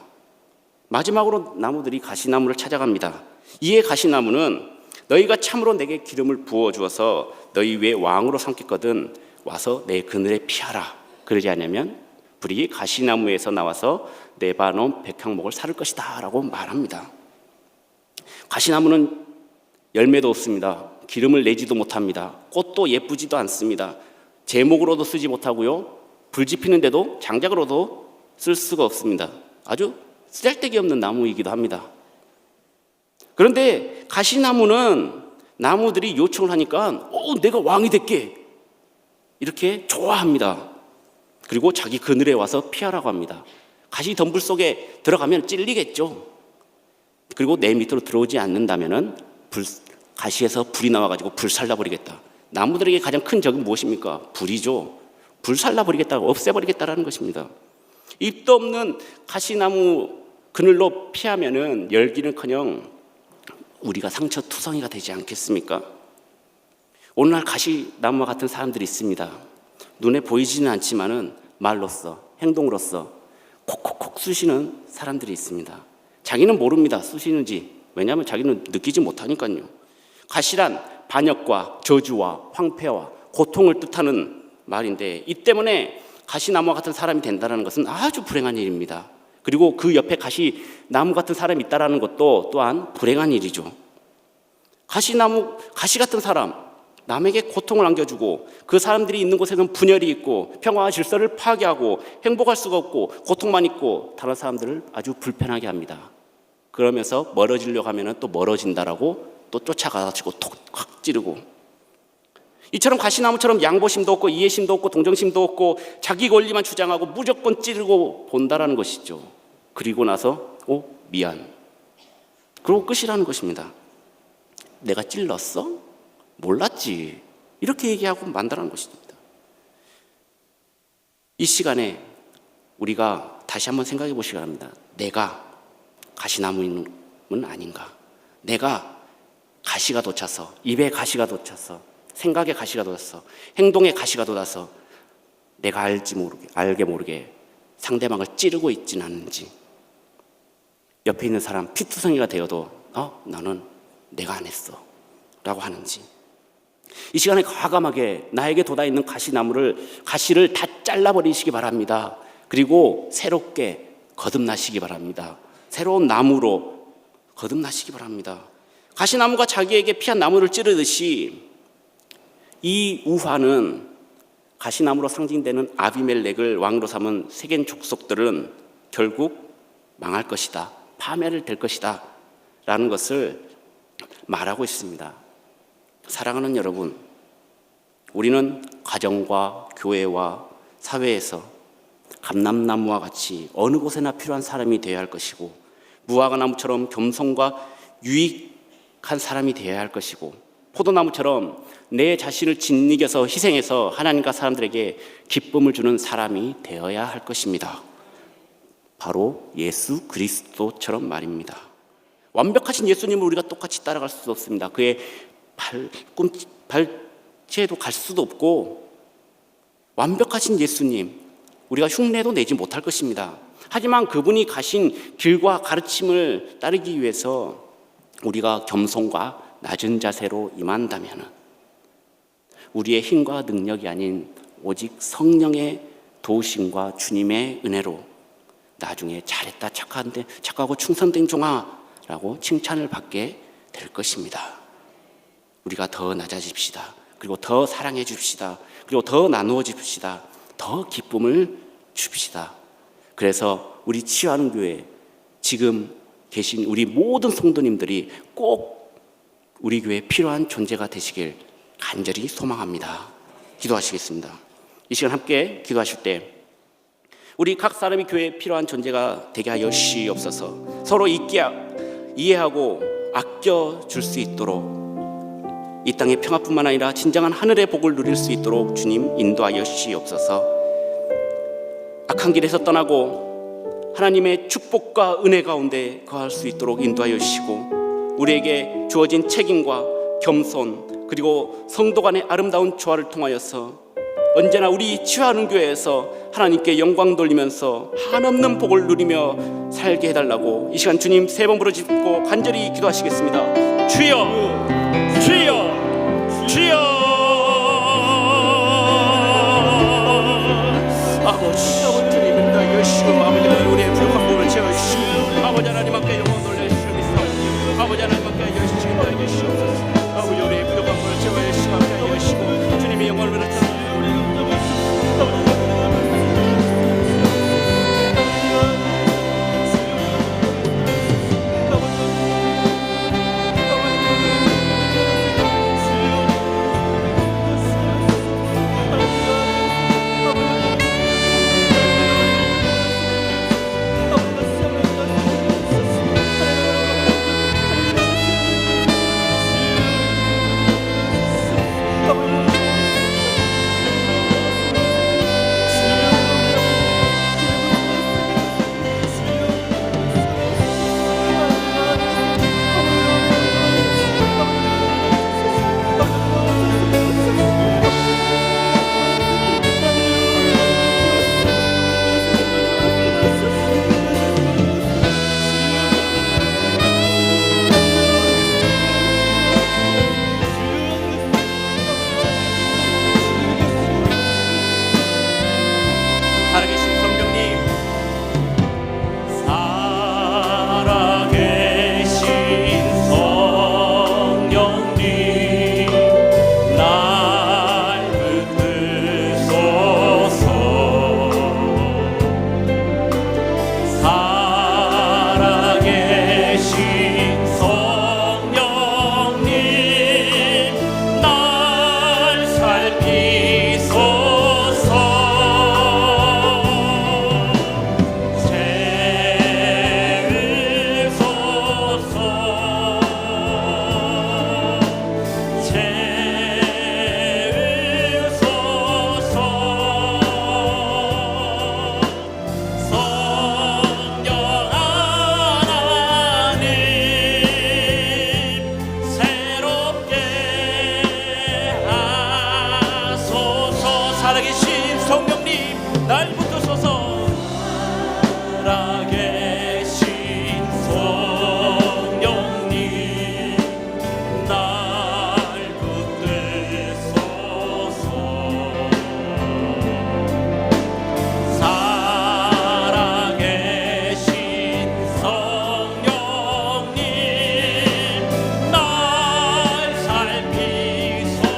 마지막으로 나무들이 가시나무를 찾아갑니다. 이에 가시나무는 너희가 참으로 내게 기름을 부어주어서 너희 위에 왕으로 삼겠거든 와서 내 그늘에 피하라. 그러지 않으면 불이 가시나무에서 나와서 레바논 백향목을 사를 것이다 라고 말합니다. 가시나무는 열매도 없습니다. 기름을 내지도 못합니다. 꽃도 예쁘지도 않습니다. 제목으로도 쓰지 못하고요. 불 지피는데도 장작으로도 쓸 수가 없습니다. 아주 쓰잘데기 없는 나무이기도 합니다. 그런데 가시나무는 나무들이 요청을 하니까 내가 왕이 될게 이렇게 좋아합니다. 그리고 자기 그늘에 와서 피하라고 합니다. 가시 덤불 속에 들어가면 찔리겠죠. 그리고 내 밑으로 들어오지 않는다면은 가시에서 불이 나와가지고 불살라버리겠다. 나무들에게 가장 큰 적은 무엇입니까? 불이죠. 불살라버리겠다, 없애버리겠다라는 것입니다. 잎도 없는 가시나무 그늘로 피하면은 열기는커녕 우리가 상처투성이가 되지 않겠습니까? 오늘날 가시나무와 같은 사람들이 있습니다. 눈에 보이지는 않지만은 말로써, 행동으로써 콕콕콕 쑤시는 사람들이 있습니다. 자기는 모릅니다. 쑤시는지. 왜냐하면 자기는 느끼지 못하니까요. 가시란 반역과 저주와 황폐와 고통을 뜻하는 말인데 이 때문에 가시나무와 같은 사람이 된다는 것은 아주 불행한 일입니다. 그리고 그 옆에 가시나무 같은 사람이 있다는 것도 또한 불행한 일이죠. 가시 같은 사람, 남에게 고통을 안겨주고 그 사람들이 있는 곳에는 분열이 있고 평화와 질서를 파괴하고 행복할 수가 없고 고통만 있고 다른 사람들을 아주 불편하게 합니다. 그러면서 멀어지려고 하면 또 멀어진다라고 또 쫓아가가지고 톡 확 찌르고, 이처럼 가시나무처럼 양보심도 없고 이해심도 없고 동정심도 없고 자기 권리만 주장하고 무조건 찌르고 본다라는 것이죠. 그리고 나서 미안, 그러고 끝이라는 것입니다. 내가 찔렀어? 몰랐지. 이렇게 얘기하고 만다라는 것입니다. 이 시간에 우리가 다시 한번 생각해 보시기 바랍니다. 내가 가시나무는 아닌가? 내가 가시가 돋쳐서, 입에 가시가 돋쳐서, 생각에 가시가 돋아서, 행동에 가시가 돋아서 내가 알게 모르게 상대방을 찌르고 있지는 않는지, 옆에 있는 사람 피투성이가 되어도 나는 내가 안 했어 라고 하는지, 이 시간에 과감하게 나에게 돋아있는 가시를 다 잘라버리시기 바랍니다. 그리고 새롭게 거듭나시기 바랍니다. 새로운 나무로 거듭나시기 바랍니다. 가시나무가 자기에게 피한 나무를 찌르듯이 이 우화는 가시나무로 상징되는 아비멜렉을 왕으로 삼은 세겜 족속들은 결국 망할 것이다, 파멸을 될 것이다 라는 것을 말하고 있습니다. 사랑하는 여러분, 우리는 가정과 교회와 사회에서 감람나무와 같이 어느 곳에나 필요한 사람이 되어야 할 것이고, 무화과나무처럼 겸손과 유익한 사람이 되어야 할 것이고, 포도나무처럼 내 자신을 짓이겨서 희생해서 하나님과 사람들에게 기쁨을 주는 사람이 되어야 할 것입니다. 바로 예수 그리스도처럼 말입니다. 완벽하신 예수님을 우리가 똑같이 따라갈 수 없습니다. 그의 발치에도 갈 수도 없고, 완벽하신 예수님, 우리가 흉내도 내지 못할 것입니다. 하지만 그분이 가신 길과 가르침을 따르기 위해서 우리가 겸손과 낮은 자세로 임한다면 우리의 힘과 능력이 아닌 오직 성령의 도우심과 주님의 은혜로 나중에 잘했다, 착하고 충성된 종아라고 칭찬을 받게 될 것입니다. 우리가 더 낮아집시다. 그리고 더 사랑해 줍시다. 그리고 더 나누어 줍시다. 더 기쁨을 줍시다. 그래서 우리 치유하는 교회, 지금 계신 우리 모든 성도님들이 꼭 우리 교회에 필요한 존재가 되시길 간절히 소망합니다. 기도하시겠습니다. 이 시간 함께 기도하실 때 우리 각 사람이 교회에 필요한 존재가 되게 하여 주시옵소서. 서로 이해하고 아껴줄 수 있도록, 이 땅의 평화뿐만 아니라 진정한 하늘의 복을 누릴 수 있도록 주님 인도하여 주시옵소서. 악한 길에서 떠나고 하나님의 축복과 은혜 가운데 거할 수 있도록 인도하여 주시고, 우리에게 주어진 책임과 겸손, 그리고 성도 간의 아름다운 조화를 통하여서 언제나 우리 치유하는 교회에서 하나님께 영광 돌리면서 한없는 복을 누리며 살게 해달라고 이 시간 주님 세 번 부르짖고 간절히 기도하시겠습니다. 주여, 주여, 주여. 아버지, 주님입니다. 여시고 아버지 우리의 부족한 부분을 채워주시고 아버지 하나님 앞에 영광 돌려주시옵소서. 아버지 하나님 앞에 여시고 여시옵소서. 아버지 우리의 부족한 부분을 채워주시고 앞에 여시고 주님의 영광을 받았다. 살아계신 성령님 날 붙드소서. 살아계신 성령님 날 붙드소서. 살아계신 성령님 날 살피소서.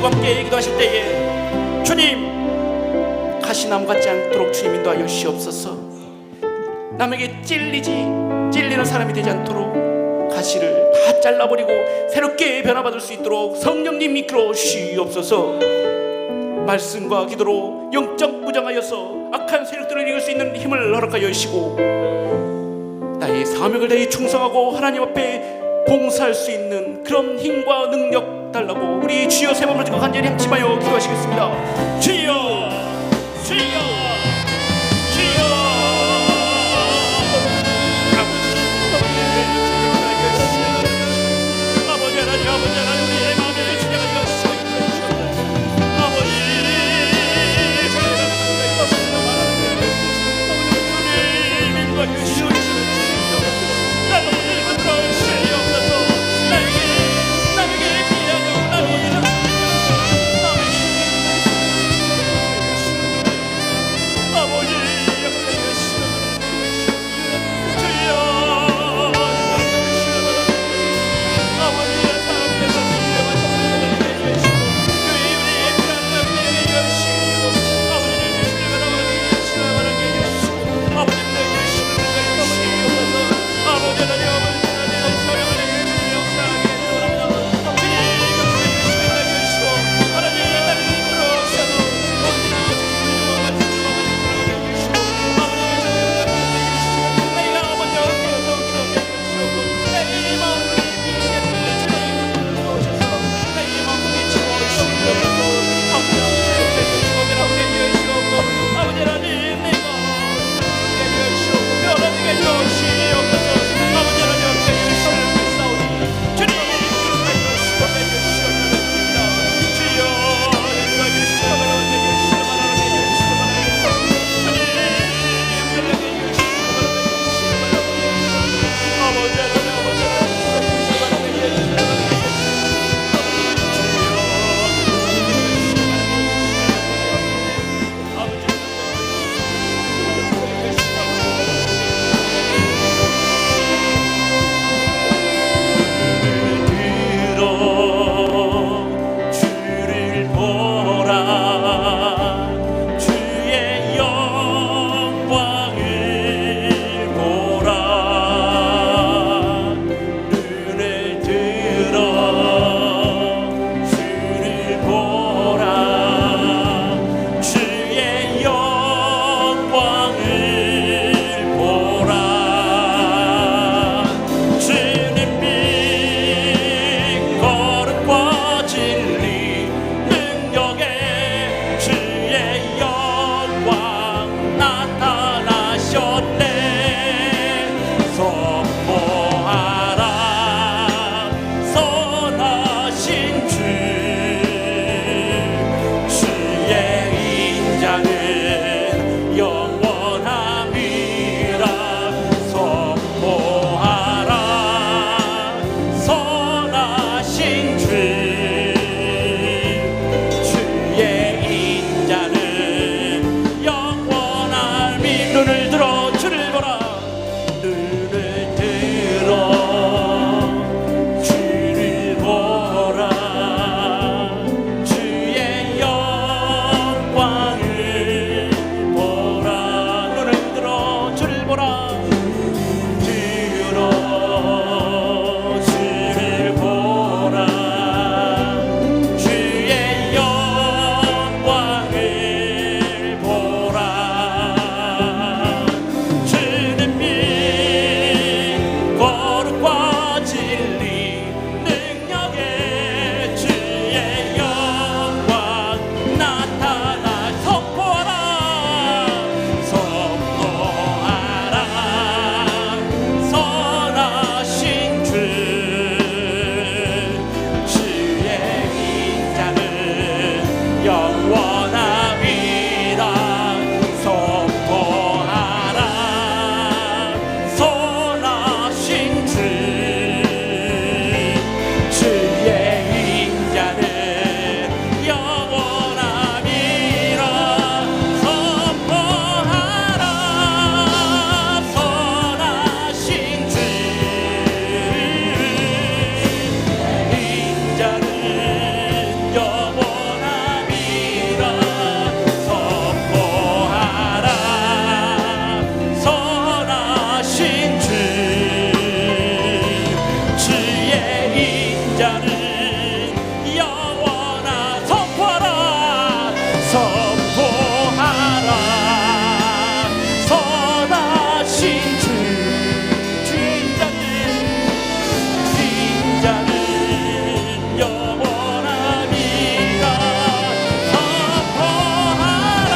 함께 기도하실 때에 주님 가시나무 같지 않도록 주님 인도하여 주시옵소서. 남에게 찔리는 사람이 되지 않도록 가시를 다 잘라버리고 새롭게 변화받을 수 있도록 성령님 이끌어 주시옵소서. 말씀과 기도로 영적 무장하여서 악한 세력들을 이길 수 있는 힘을 허락하여 주시고 나의 사명을 다해 충성하고 하나님 앞에 봉사할 수 있는 그런 힘과 능력 달라고 우리 주여 세 번을 듣고 간절히 함침하여 기도하시겠습니다. 주여, 주여, 주여. 아버지 하나님, 아버지 하나님, 우리의 마음에 주님을 여시옵소서. 아버지 주님 인도하여 주시옵소서. 나도 인도하여 주시옵소서. 남에게 피하고 남에게 나타나 선포하라 선포하라 선하신 주 주의 인자는 영원함이라 선포하라 선하신 주 주의 인자는 영원함이라 선포하라 선하신 주 인자는 영원함이라 선포하라 선하신 주 주의 인자는 영원한 선포하라 선포하라 선하신 주 주의 인자는 영원함이라 선포하라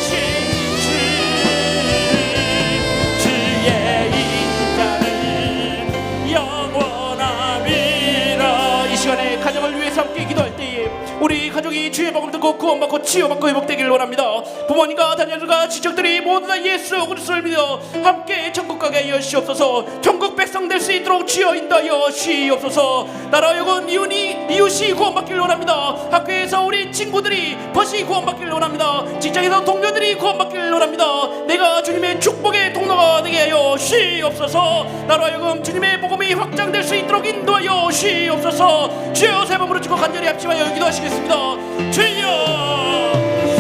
신 주 주의 인자는 영원함이라. 이 시간에 가정을 위해서 함께 기도할 때에 우리 가족이 주의 복음 듣고 구원받고 치유받고 회복되기를 원합니다. 부모님과 자녀들과 지적들이 모두 다 예수 그리스도를 믿어 함께 천국 가게 하여 주시옵소서. 천국 백성 될 수 있도록 주여 인도하여 주시옵소서. 나라 여건 이웃이 구원받기를 원합니다. 학교에서 우리 친구들이 벗이 구원받기를 원합니다. 직장에서 동료들이 구원받기를 원합니다. 내가 주님의 축복의 통로가 되게 하여 주시옵소서. 나라 하여금 주님의 복음이 확장될 수 있도록 인도하여 주시옵소서. 주여 세 번 부르짖고 간절히 합심하여 기도하시겠습니다. 주여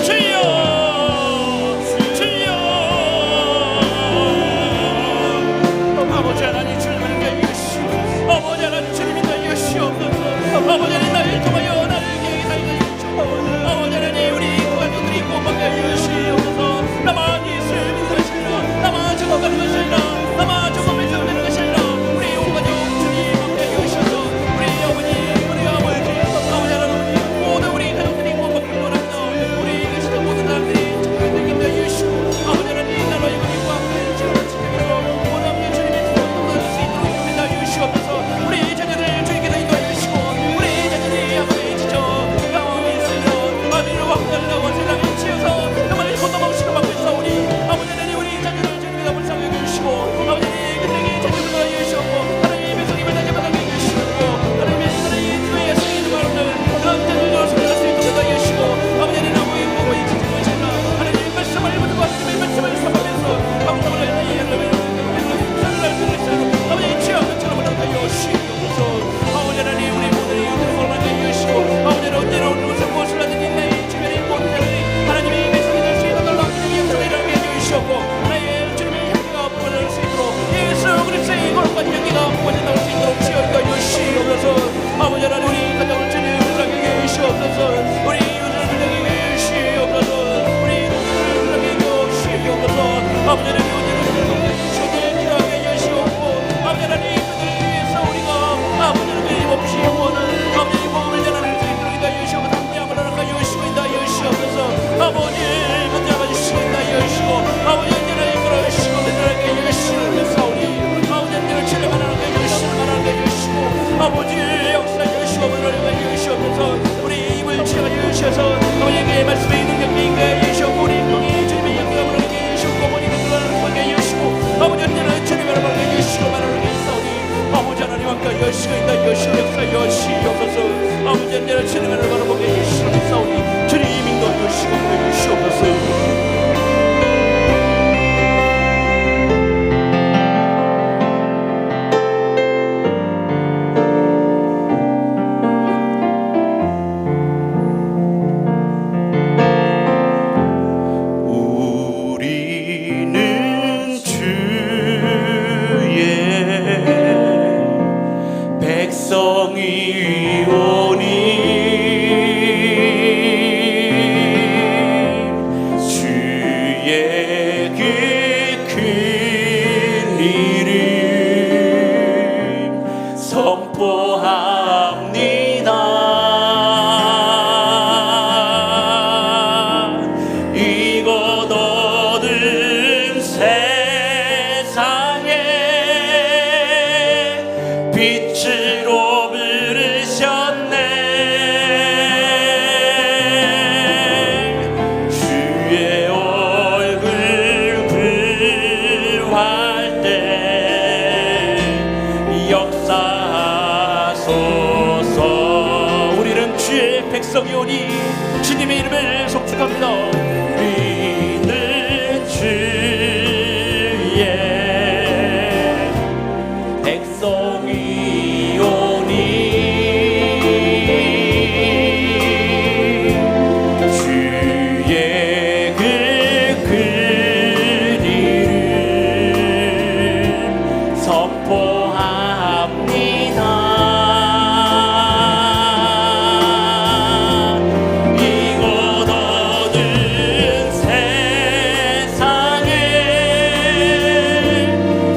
주여 주여 아버지 하나님 주님을 이겨주시오. 아버지 하나님 주님이 나 이겨주시옵소서. 아버지 하나님 나를 통하여 나를 계획에 살려주시오. 아버지 하나님 우리 가족들이 구원받게 하여 주시옵소서. 나만 예수를 믿는 것이 아니라 나만 증거하는 것이 아니라 나만 증거를 세우는 것이 아니라 우리 온 가족 주님 함께 하여 주셔서 우리 어머니 우리 아버지 아버지 하나님 모든 우리 가족들이 구원받기를 원합니다. 백성이오니 주님의 이름을 송축합니다. 우리는 주의 백성이오니 주의 그 이름 선포합니다. 이곳 어두운 세상에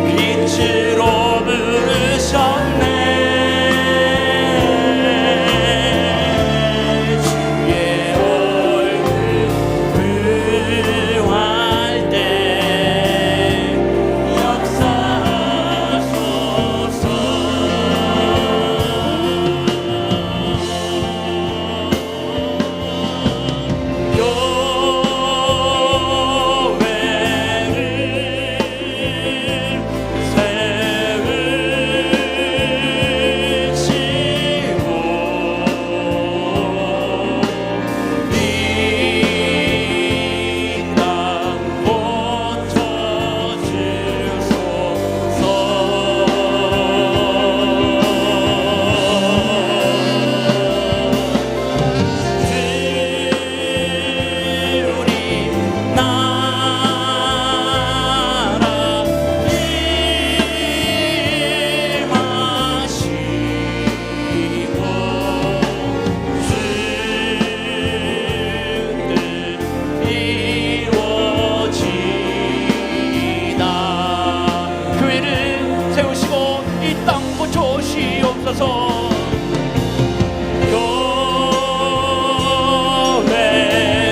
빛으로 부르셨네. 주의 얼굴 부할 때 역사하소서. 교회를 세우시고 이 땅 고쳐주소서. 우리 나라 임하시고 주뜻 이루어지다. 교회를 세우시고 이 땅 고쳐주시옵소서. 교회를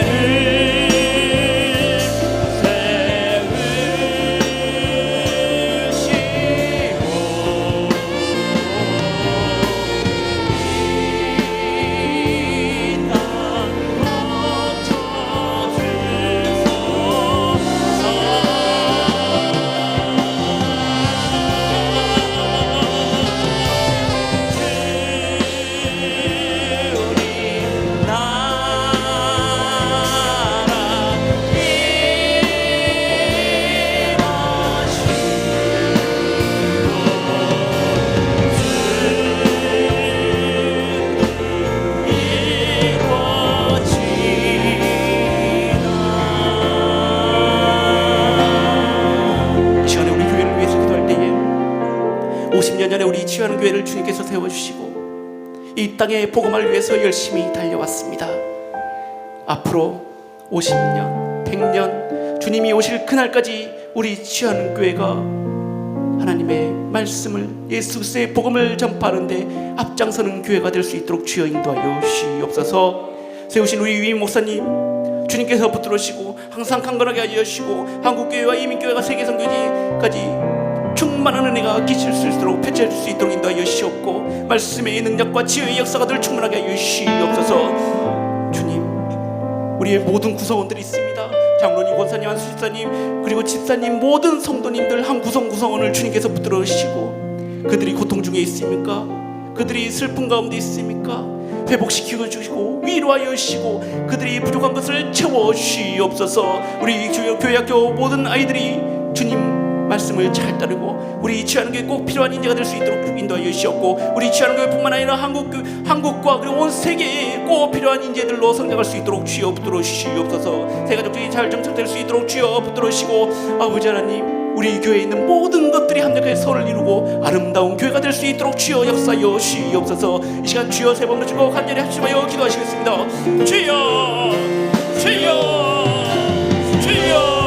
세우시고 이 땅 우리 나라 이 시간에 우리 교회를 위해서 기도할 때에 50년 전에 우리 치유하는 교회를 주님께서 세워주시고 이 땅의 복음을 위해서 열심히 달려왔습니다. 앞으로 50년, 100년 주님이 오실 그날까지 우리 치유하는 교회가 하나님의 말씀을 예수 그리스도의 복음을 전파하는데 앞장서는 교회가 될 수 있도록 주여 인도하여 주시옵소서. 세우신 우리 위임 목사님 주님께서 붙들으시고 항상 강건하게 하여 주시고 한국교회와 이민교회가 세계선교지까지 충만한 은혜가 끼칠 수 있도록 펼쳐질 수 있도록 인도하여 주시옵고 말씀의 능력과 지혜의 역사가 늘 충만하게 하여 주시옵소서. 주님, 우리의 모든 구성원들이 있습니다. 장로님, 권사님, 안수집사님 그리고 집사님 모든 성도님들 한 구성구성원을 주님께서 붙들어 주시고 그들이 고통 중에 있습니까? 그들이 슬픔 가운데 있습니까? 회복시켜 주시고 위로하여 주시고 그들이 부족한 것을 채워 주시옵소서. 우리 교회 학교 모든 아이들이 주님 말씀을 잘 따르고 우리 취하는 게 꼭 필요한 인재가 될 수 있도록 인도하여 주시옵고 우리 취하는 교회뿐만 아니라 한국과 그리고 온 세계에 꼭 필요한 인재들로 성장할 수 있도록 주여 붙들어 주시옵소서. 세가족들이 잘 정착될 수 있도록 주여 붙들어 주시고 아버지 하나님 우리 교회에 있는 모든 것들이 함께 선을 이루고 아름다운 교회가 될 수 있도록 주여 역사하여 주시옵소서. 이 시간 주여 세 번 드시고 간절히 합심하여 기도하시겠습니다. 주여 주여 주여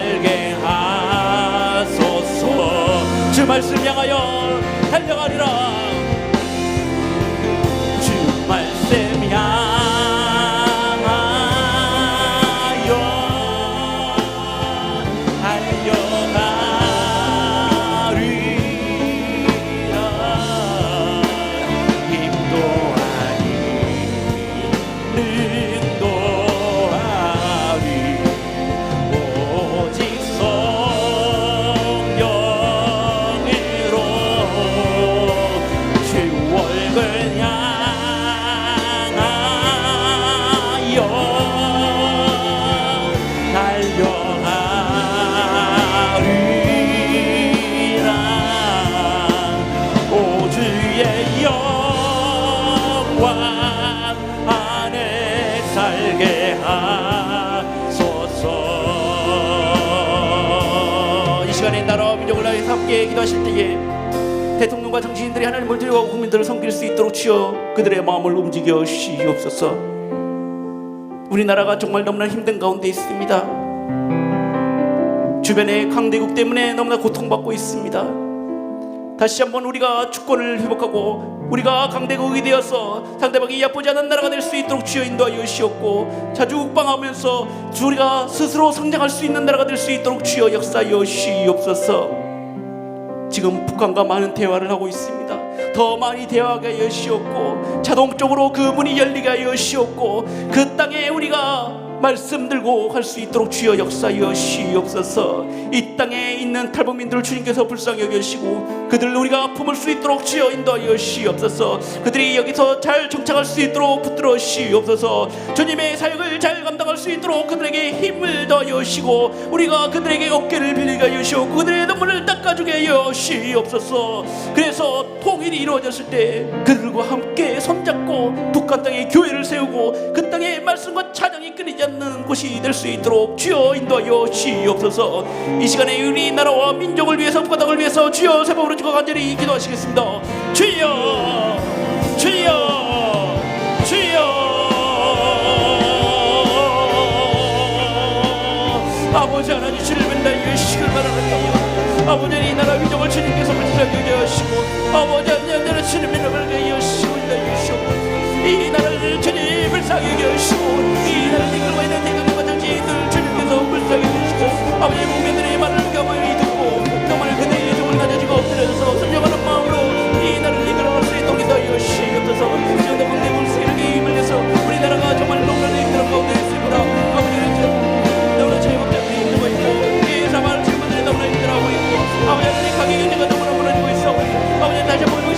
살게 하소서. 주 말씀 향하여 달려가리라. 주 말씀 향하여 달려가리라. 힘도 아니 능도 아니 오직 성령으로 주 월급 향하여 달려가리라. 오 주의 영광 안에 살게 하소서. 이 시간에 나라와 민족을 위해서 함께 기도하실 때에 대통령과 정치인들이 하나님을 두려워하고 국민들을 섬길 수 있도록 주여 그들의 마음을 움직여 주시옵소서. 우리나라가 정말 너무나 힘든 가운데 있습니다. 주변의 강대국 때문에 너무나 고통받고 있습니다. 다시 한번 우리가 주권을 회복하고 우리가 강대국이 되어서 상대방이 얕보지 않은 나라가 될 수 있도록 주여 인도하여 주시옵고, 자주 국방하면서 우리가 스스로 성장할 수 있는 나라가 될 수 있도록 주여 역사하여 주시옵소서. 지금 북한과 많은 대화를 하고 있습니다. 더 많이 대화하게 하여 주시옵고, 자동적으로 그 문이 열리게 하여 주시옵고, 그 땅에 우리가 말씀 들고 갈 수 있도록 주여 역사하여 주시옵소서. 이 땅에 있는 탈북민들을 주님께서 불쌍히 여겨주시고 그들을 우리가 품을 수 있도록 주여 인도하여 주시옵소서. 그들이 여기서 잘 정착할 수 있도록 붙들어 주시옵소서. 주님의 사역을 잘 감당할 수 있도록 그들에게 힘을 더하여 주시고, 우리가 그들에게 어깨를 빌리게 하여 주시고 그들의 눈물을 닦아주게 하여 주시옵소서. 그래서 통일이 이루어졌을 때 그들과 함께 손잡고 북한 땅에 교회를 세우고 그 땅에 말씀과 찬양이 끊이지 않는 곳이 될 수 있도록 주여 인도하여 주시옵소서. 이 시간에 우리나라와 민족을 위해서 북한 땅을 위해서 주여 세 번으로 주가 간절히 기도하시겠습니다. 주여 주여 주여. 아버지 하나님 주를 맨날 예식을 바라는데요. 아버지 이 나라 민족을 주님께서 불쌍히 여기시고 아버지 하나님 주를 맨날 여시고 이 나라를 주님 불쌍히 여기시고 이 나라를 이끌고 있는 대통령과 정치인들 주님께서 불쌍히 여기시고 아버지 국민들의 말을 가만히 듣고 정말 그들의 종을 가져지고 엎드려서 순종하는 마음으로 이 나라를 이끌어갈 수 있도록 인도하여 주시옵소서. 정도 국내국 세력에 힘을 내서 우리나라가 정말 농란의 힘들어 가운데 있습니다. 아버지는 너무나 자유롭게 힘들고 있고 이 사망을 질문들이 너무나 힘들어하고 있고 아버지 하나님 가게 경제가 너무나 무너지고 있어. 아버지 다시 한번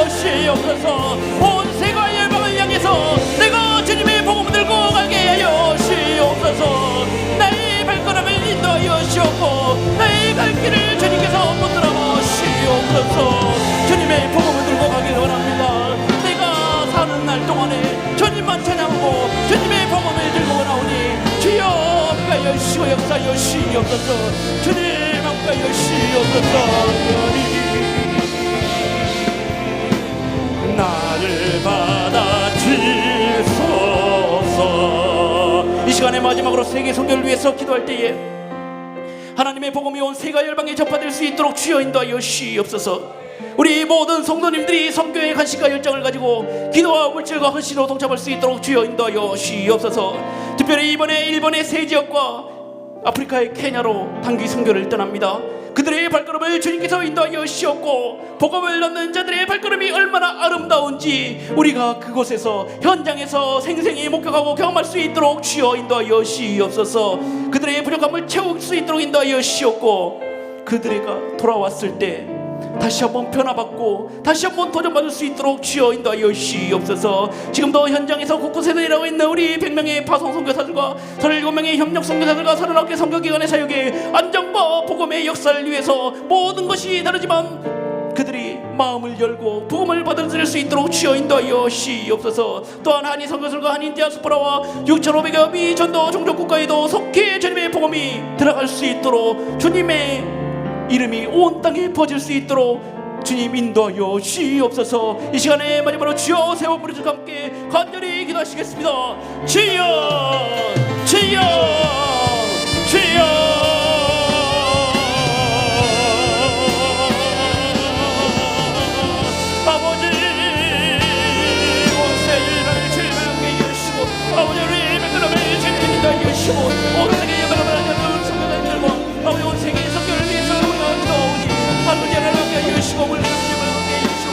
여시옵소서. 온 세계 열방을 향해서 내가 주님의 복음을 들고 가게 하여 시옵소서. 나의 발걸음을 인도하여 시옵고 나의 갈 길을 주님께서 붙들어 시옵소서. 주님의 복음을 들고 가기를 원합니다. 내가 사는 날 동안에 주님만 찬양하고 주님의 복음을 들고 나오니 주여 함께하여 시고 역사하여 시옵소서. 주님 함께하여 시옵소서. 나를 받아주소서. 이 시간에 마지막으로 세계 선교를 위해서 기도할 때에 하나님의 복음이 온 세계 열방에 전파될 수 있도록 주여 인도하여 시옵소서. 우리 모든 성도님들이 선교의 간식과 열정을 가지고 기도와 물질과 헌신으로 동참할 수 있도록 주여 인도하여 시옵소서. 특별히 이번에 일본의 세 지역과 아프리카의 케냐로 단기 선교를 떠납니다. 그들의 발걸음을 주님께서 인도하여 시옵고 복음을 넣는 자들의 발걸음이 얼마나 아름다운지 우리가 그곳에서 현장에서 생생히 목격하고 경험할 수 있도록 주여 인도하여 시옵소서. 그들의 부족함을 채울 수 있도록 인도하여 시옵고 그들이가 돌아왔을 때 다시 한번 변화받고 다시 한번 도전받을 수 있도록 주여 인도하여 시옵소서. 지금도 현장에서 곳곳에서 일하고 있는 우리 100명의 파송 선교사들과 37명의 협력 선교사들과 39개 선교기관의 사역에 안정과 복음의 역사를 위해서 모든 것이 다르지만 그들이 마음을 열고 복음을 받아들일 수 있도록 주여 인도하여 시옵소서. 또한 한인 선교사들과 한인 디아스포라와 6,500여 미 전도 종족 국가에도 속히 주님의 복음이 들어갈 수 있도록 주님의 이름이 온 땅에 퍼질 수 있도록 주님 인도하여 주옵소서. 이 시간에 마지막으로 주여 세워 부르짖고 함께 간절히 기도하시겠습니다. 주여 주여 주여. 아버지 온 세상을 주님께 여시고 아버지 우리 백성을 주님 인도하여 주시고 온 세계의 여러분을 성교를 들고 아버지 온 세계의 성교를 위해서 아버지 하나님께 여시고 물론 하나님께 여시고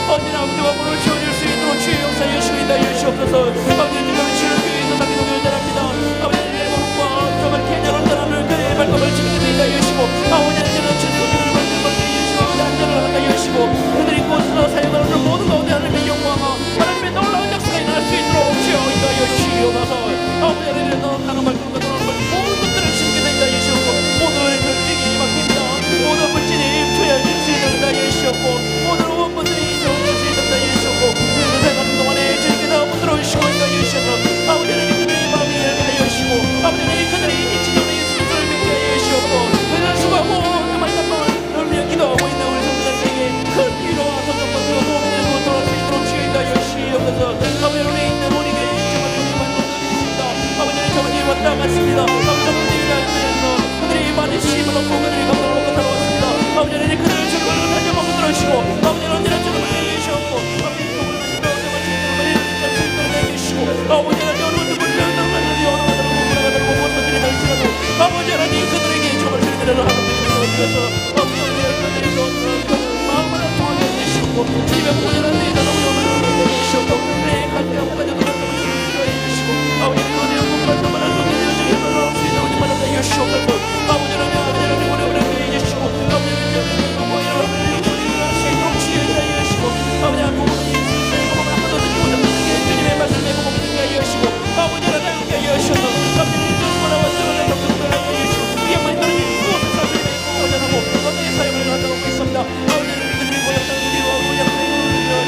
언제나 아버지와 물을 채워줄 수 있도록 주의 역사 여시고 인다 여시옵소서. 아버지 지금 주를 교회에서 사기 동료를 전합니다. 아버지 일본과 정말 케냐로 떠나는 그의 발걸음을 지키게 인다 여시고 아버지 하나님은 주의 교회를 만들고 여시고 안전을 한다 여시고 그들이 곳에서 사역하는 모든 가운데 하나님의 영광과 하나님의 놀라운 역사가 일어날 수 있도록 주여 인다 여시옵소서. 아버지 하나님은 나는 발걸음과 떠나는 모든 것들을 지키게 인다 여시옵고 모든 결정이 맡깁니다. 모든 물질이 투여질 수 있는 다 예시였고 모든 원분들이 인정될 수 있는 다 예시였고 그래서 생각하는 동안에 주님께서 붙들어주시고 있는 예시여서 아버지는 그들의 마음이 열게 하여 주시고 아버지는 그들의 인치적으로 예수를 믿게 하여 주시옵고 그들을 수고하고 정말 답답을 위해 기도하고 있는 우리 성도들에게 큰 위로와 도전과 도움이 되고 돌아올 수 있도록 주의다 여시옵소서. 아버지는 우리 있는 우리 교회 정말 정말 만들어드리십니다. 아버지는 저번에 왔다 갔습니다. 성도들이 위하여서 그들이 많은 힘을 얻고 그들이 감동을 얻고 살아왔습니다. 아버지는 그들을 주님을 다시 한번 흔들어주시고 아버지는 언제나 주님을 해주시옵고 아버지는 복을 하시며 정말 주님을 해주시고 아버지는 여러분들 물려는 하나님 여러분들을 공부하다고 못하시는 당시라도 아버지 하나님 그들에게 정말 주님을 하나님을 주셔서 아버지는 그들이 마음을 통하게 해주시고 주님의 복을 하나님 나라고 영원을 해주시고 그들의 갈대와 가져도 해주시고 아버지는 그들의 공부를 정말 하나님의 여정에 돌아올 수 있도록 정말 해주시옵소서. 아버지는 우리 예수고 아버지는 아버지 하나님 아무도 듣지 못하는 주님의 말씀에 복음을 여시고 아버지 하나님께 여셔서 아버지는 주님으로 완전한 정성을 여시고 이 양반이 떨어진 무엇을 사람들이 고전하고 어떤 사역을 하고 있습니다. 아버지는 그들이 고향 땅을 이루어 고향 땅을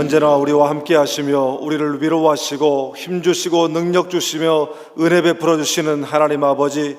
언제나 우리와 함께 하시며 우리를 위로하시고 힘주시고 능력 주시며 은혜 베풀어 주시는 하나님 아버지,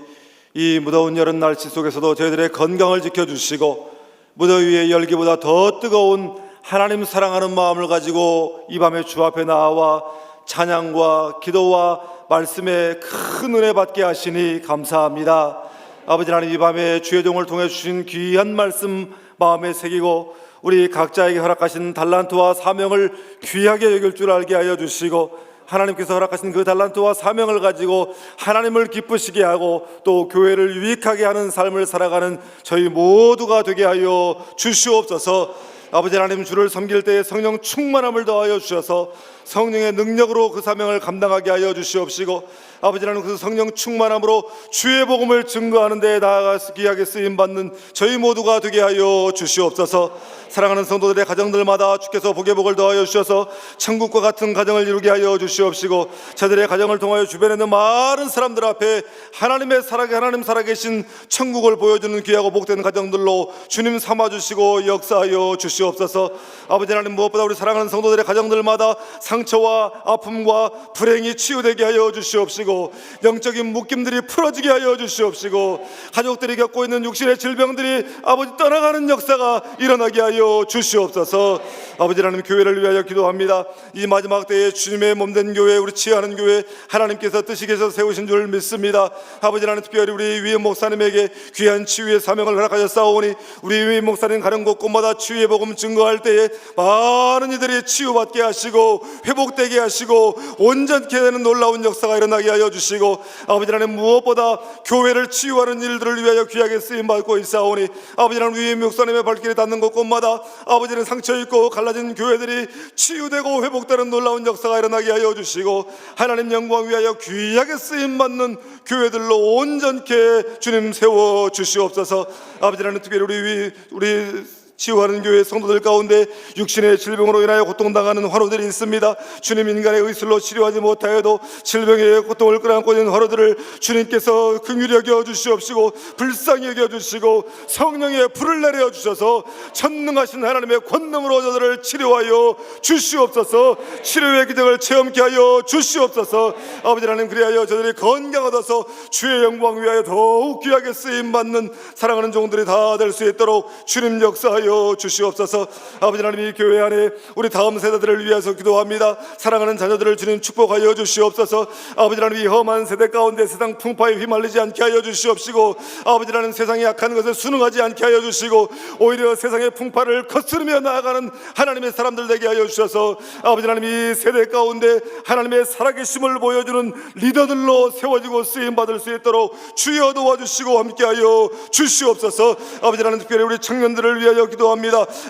이 무더운 여름 날씨 속에서도 저희들의 건강을 지켜주시고 무더위의 열기보다 더 뜨거운 하나님 사랑하는 마음을 가지고 이 밤에 주 앞에 나와 찬양과 기도와 말씀에 큰 은혜 받게 하시니 감사합니다. 아버지 하나님, 이 밤에 주의 종을 통해 주신 귀한 말씀 마음에 새기고 우리 각자에게 허락하신 달란트와 사명을 귀하게 여길 줄 알게 하여 주시고, 하나님께서 허락하신 그 달란트와 사명을 가지고 하나님을 기쁘시게 하고 또 교회를 유익하게 하는 삶을 살아가는 저희 모두가 되게 하여 주시옵소서. 아버지 하나님, 주를 섬길 때에 성령 충만함을 더하여 주셔서 성령의 능력으로 그 사명을 감당하게 하여 주시옵시고, 아버지 하나님, 그 성령 충만함으로 주의 복음을 증거하는 데에 나아가서 귀하게 쓰임받는 저희 모두가 되게 하여 주시옵소서. 사랑하는 성도들의 가정들마다 주께서 복의 복을 더하여 주셔서 천국과 같은 가정을 이루게 하여 주시옵시고, 저들의 가정을 통하여 주변에 있는 많은 사람들 앞에 하나님 살아계신 천국을 보여주는 귀하고 복된 가정들로 주님 삼아주시고 역사하여 주시옵소서. 아버지 하나님, 무엇보다 우리 사랑하는 성도들의 가정들마다 상처와 아픔과 불행이 치유되게 하여 주시옵시고, 영적인 묶임들이 풀어지게 하여 주시옵시고, 가족들이 겪고 있는 육신의 질병들이 아버지 떠나가는 역사가 일어나게 하여 주시옵소서. 아버지 하나님, 교회를 위하여 기도합니다. 이 마지막 때에 주님의 몸된 교회, 우리 치유하는 교회, 하나님께서 뜻이 계셔서 세우신 줄 믿습니다. 아버지 하나님, 특별히 우리 위임 목사님에게 귀한 치유의 사명을 허락하셨사오니 우리 위임 목사님 가는 곳곳마다 치유의 복음 증거할 때에 많은 이들이 치유받게 하시고 회복되게 하시고 온전케 되는 놀라운 역사가 일어나게 하여 주시고, 아버지 하나님, 무엇보다 교회를 치유하는 일들을 위하여 귀하게 쓰임받고 있사오니 아버지 하나님, 위임 목사님의 발길이 닿는 곳곳마다 아버지는 상처 있고 갈라진 교회들이 치유되고 회복되는 놀라운 역사가 일어나게 하여 주시고, 하나님 영광 위하여 귀하게 쓰임받는 교회들로 온전케 주님 세워 주시옵소서. 아버지 하나님, 특별히 우리 치유하는 교회 성도들 가운데 육신의 질병으로 인하여 고통당하는 환우들이 있습니다. 주님, 인간의 의술로 치료하지 못하여도 질병의 고통을 끌어안고 있는 환우들을 주님께서 긍휼히 여겨 주시옵시고 불쌍히 여겨 주시고 성령의 불을 내려 주셔서 전능하신 하나님의 권능으로 저들을 치료하여 주시옵소서. 치료의 기적을 체험케 하여 주시옵소서. 아버지 하나님, 그리하여 저들이 건강 얻어서 주의 영광 위하여 더욱 귀하게 쓰임받는 사랑하는 종들이 다 될 수 있도록 주님 역사하여 주시옵소서. 아버지 하나님, 이 교회 안에 우리 다음 세대들을 위해서 기도합니다. 사랑하는 자녀들을 주님 축복하여 주시옵소서. 아버지 하나님, 이 험한 세대 가운데 세상 풍파에 휘말리지 않게 하여 주시옵시고, 아버지 하나님, 세상에 약한 것을 순응하지 않게 하여 주시고 오히려 세상의 풍파를 거스르며 나아가는 하나님의 사람들 되게 하여 주셔서 아버지 하나님, 이 세대 가운데 하나님의 살아계심을 보여주는 리더들로 세워지고 쓰임받을 수 있도록 주여 도와주시고 함께하여 주시옵소서. 아버지 하나님, 특별히 우리 청년들을 위하여 기도합니다.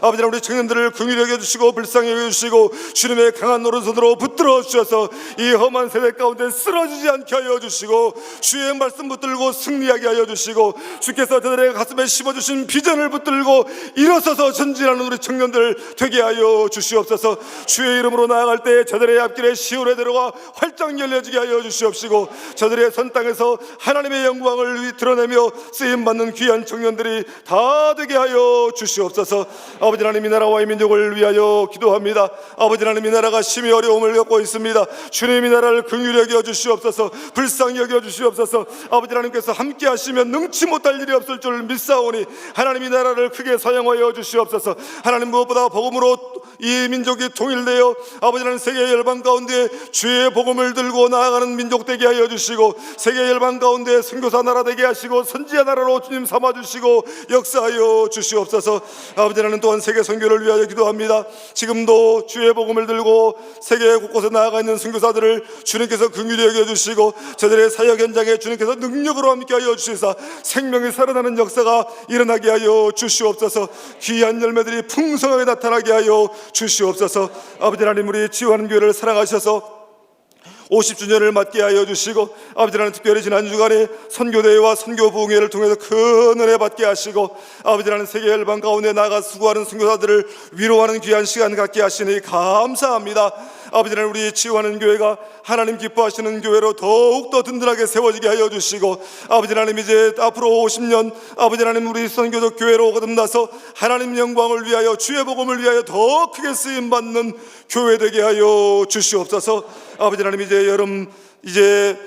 아버지 하나님, 우리 청년들을 긍휼히 여겨주시고 불쌍히 여겨주시고 주님의 강한 오른손으로 붙들어 주셔서 이 험한 세대 가운데 쓰러지지 않게 하여 주시고 주의 말씀 붙들고 승리하게 하여 주시고 주께서 저들의 가슴에 심어주신 비전을 붙들고 일어서서 전진하는 우리 청년들 되게 하여 주시옵소서. 주의 이름으로 나아갈 때 저들의 앞길에 시온의 대로가 활짝 열려지게 하여 주시옵시고 저들의 선 땅에서 하나님의 영광을 드러내며 쓰임받는 귀한 청년들이 다 되게 하여 주시옵소서. 아버지 하나님, 이 나라와 이 민족을 위하여 기도합니다. 아버지 하나님, 이 나라가 심히 어려움을 겪고 있습니다. 주님, 이 나라를 긍휼히 여겨 주시옵소서. 불쌍히 여겨 주시옵소서. 아버지 하나님께서 함께 하시면 능치 못할 일이 없을 줄 믿사오니 하나님, 이 나라를 크게 사용하여 주시옵소서. 하나님, 무엇보다 복음으로 이 민족이 통일되어 아버지 하나님, 세계 열방 가운데 주의 복음을 들고 나아가는 민족 되게 하여 주시고 세계 열방 가운데 선교사 나라 되게 하시고 선지자 나라로 주님 삼아주시고 역사하여 주시옵소서. 아버지 하나님, 또한 세계 선교를 위하여 기도합니다. 지금도 주의 복음을 들고 세계 곳곳에 나아가 있는 선교사들을 주님께서 긍휼히 여겨주시고 저들의 사역 현장에 주님께서 능력으로 함께하여 주시사 생명이 살아나는 역사가 일어나게 하여 주시옵소서. 귀한 열매들이 풍성하게 나타나게 하여 주시옵소서. 아버지 하나님, 우리 치유하는 교회를 사랑하셔서 50주년을 맞게 하여 주시고 아버지 하나님, 특별히 지난 주간에 선교대회와 선교부흥회를 통해서 큰 은혜 받게 하시고 아버지 하나님, 세계 열방 가운데 나가 수고하는 선교사들을 위로하는 귀한 시간 갖게 하시니 감사합니다. 아버지 하나님 우리 치유하는 교회가 하나님 기뻐하시는 교회로 더욱더 든든하게 세워지게 하여 주시고, 아버지 하나님 이제 앞으로 50년 아버지 하나님 우리 선교적 교회로 거듭나서 하나님 영광을 위하여 주의 복음을 위하여 더 크게 쓰임받는 교회 되게 하여 주시옵소서. 아버지 하나님 이제 여름 이제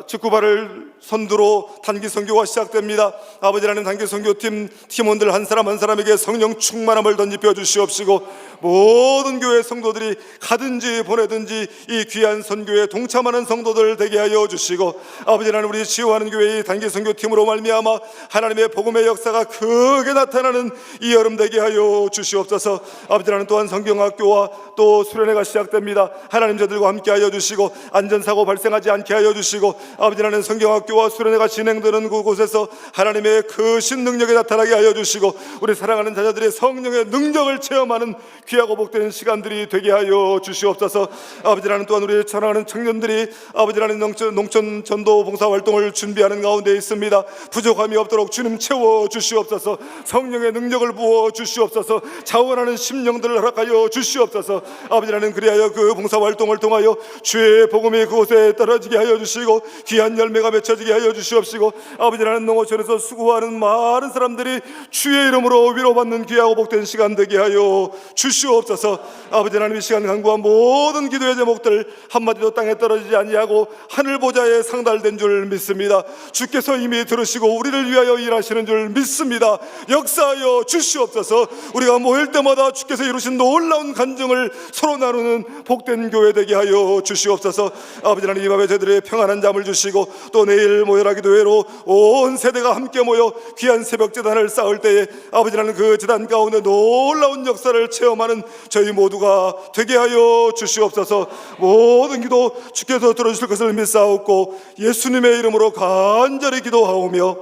직구발을 선두로 단기 선교가 시작됩니다. 아버지 하나님 단기 선교팀 팀원들 한 사람 한 사람에게 성령 충만함을 던집혀 주시옵시고, 모든 교회 성도들이 가든지 보내든지 이 귀한 선교에 동참하는 성도들 되게 하여 주시고, 아버지 하나님 우리 치유하는 교회의 단기 선교팀으로 말미암아 하나님의 복음의 역사가 크게 나타나는 이 여름 되게 하여 주시옵소서. 아버지 하나님 또한 성경학교와 또 수련회가 시작됩니다. 하나님 저들과 함께 하여 주시고 안전사고 발생하지 않게 하여 주시고, 아버지 하나님 성경학교와 수련회가 진행되는 그곳에서 하나님의 크신 능력이 나타나게 하여 주시고, 우리 사랑하는 자녀들의 성령의 능력을 체험하는 귀하고 복된 시간들이 되게 하여 주시옵소서. 아버지 하나님 또한 우리 사랑하는 청년들이 아버지 하나님 농촌 전도 봉사 활동을 준비하는 가운데 있습니다. 부족함이 없도록 주님 채워 주시옵소서. 성령의 능력을 부어 주시옵소서. 자원하는 심령들을 허락하여 주시옵소서. 아버지 하나님 그리하여 그 봉사 활동을 통하여 주의 복음이 그곳에 떨어지게 하여 주시고 귀한 열매가 맺혀지게 하여 주시옵시고, 아버지 하나님 농어촌에서 수고하는 많은 사람들이 주의 이름으로 위로받는 귀하고 복된 시간 되게 하여 주시옵소서. 아버지 하나님 이 시간 간구한 모든 기도의 제목들 한마디도 땅에 떨어지지 아니하고 하늘 보좌에 상달된 줄 믿습니다. 주께서 이미 들으시고 우리를 위하여 일하시는 줄 믿습니다. 역사하여 주시옵소서. 우리가 모일 때마다 주께서 이루신 놀라운 간증을 서로 나누는 복된 교회 되게 하여 주시옵소서. 아버지 하나님 이 밤에 저희들의 평안한 잠을 주시고, 또 내일 모여라 기도회로 온 세대가 함께 모여 귀한 새벽 제단을 쌓을 때에 아버지 하나님 그 제단 가운데 놀라운 역사를 체험하는 저희 모두가 되게 하여 주시옵소서. 모든 기도 주께서 들어주실 것을 믿사옵고 예수님의 이름으로 간절히 기도하오며,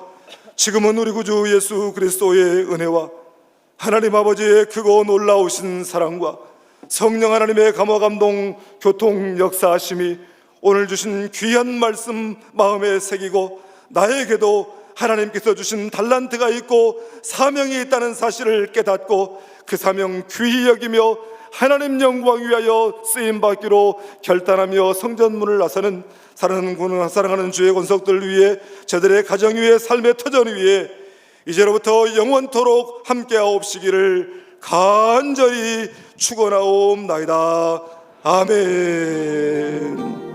지금은 우리 구주 예수 그리스도의 은혜와 하나님 아버지의 크고 놀라우신 사랑과 성령 하나님의 감화 감동 교통 역사하심이 오늘 주신 귀한 말씀 마음에 새기고, 나에게도 하나님께서 주신 달란트가 있고 사명이 있다는 사실을 깨닫고 그 사명 귀히 여기며 하나님 영광 위하여 쓰임받기로 결단하며 성전문을 나서는 사랑하는 주의 권속들 위해, 저들의 가정 위에 삶의 터전 위에 이제로부터 영원토록 함께하옵시기를 간절히 축원하옵나이다. 아멘.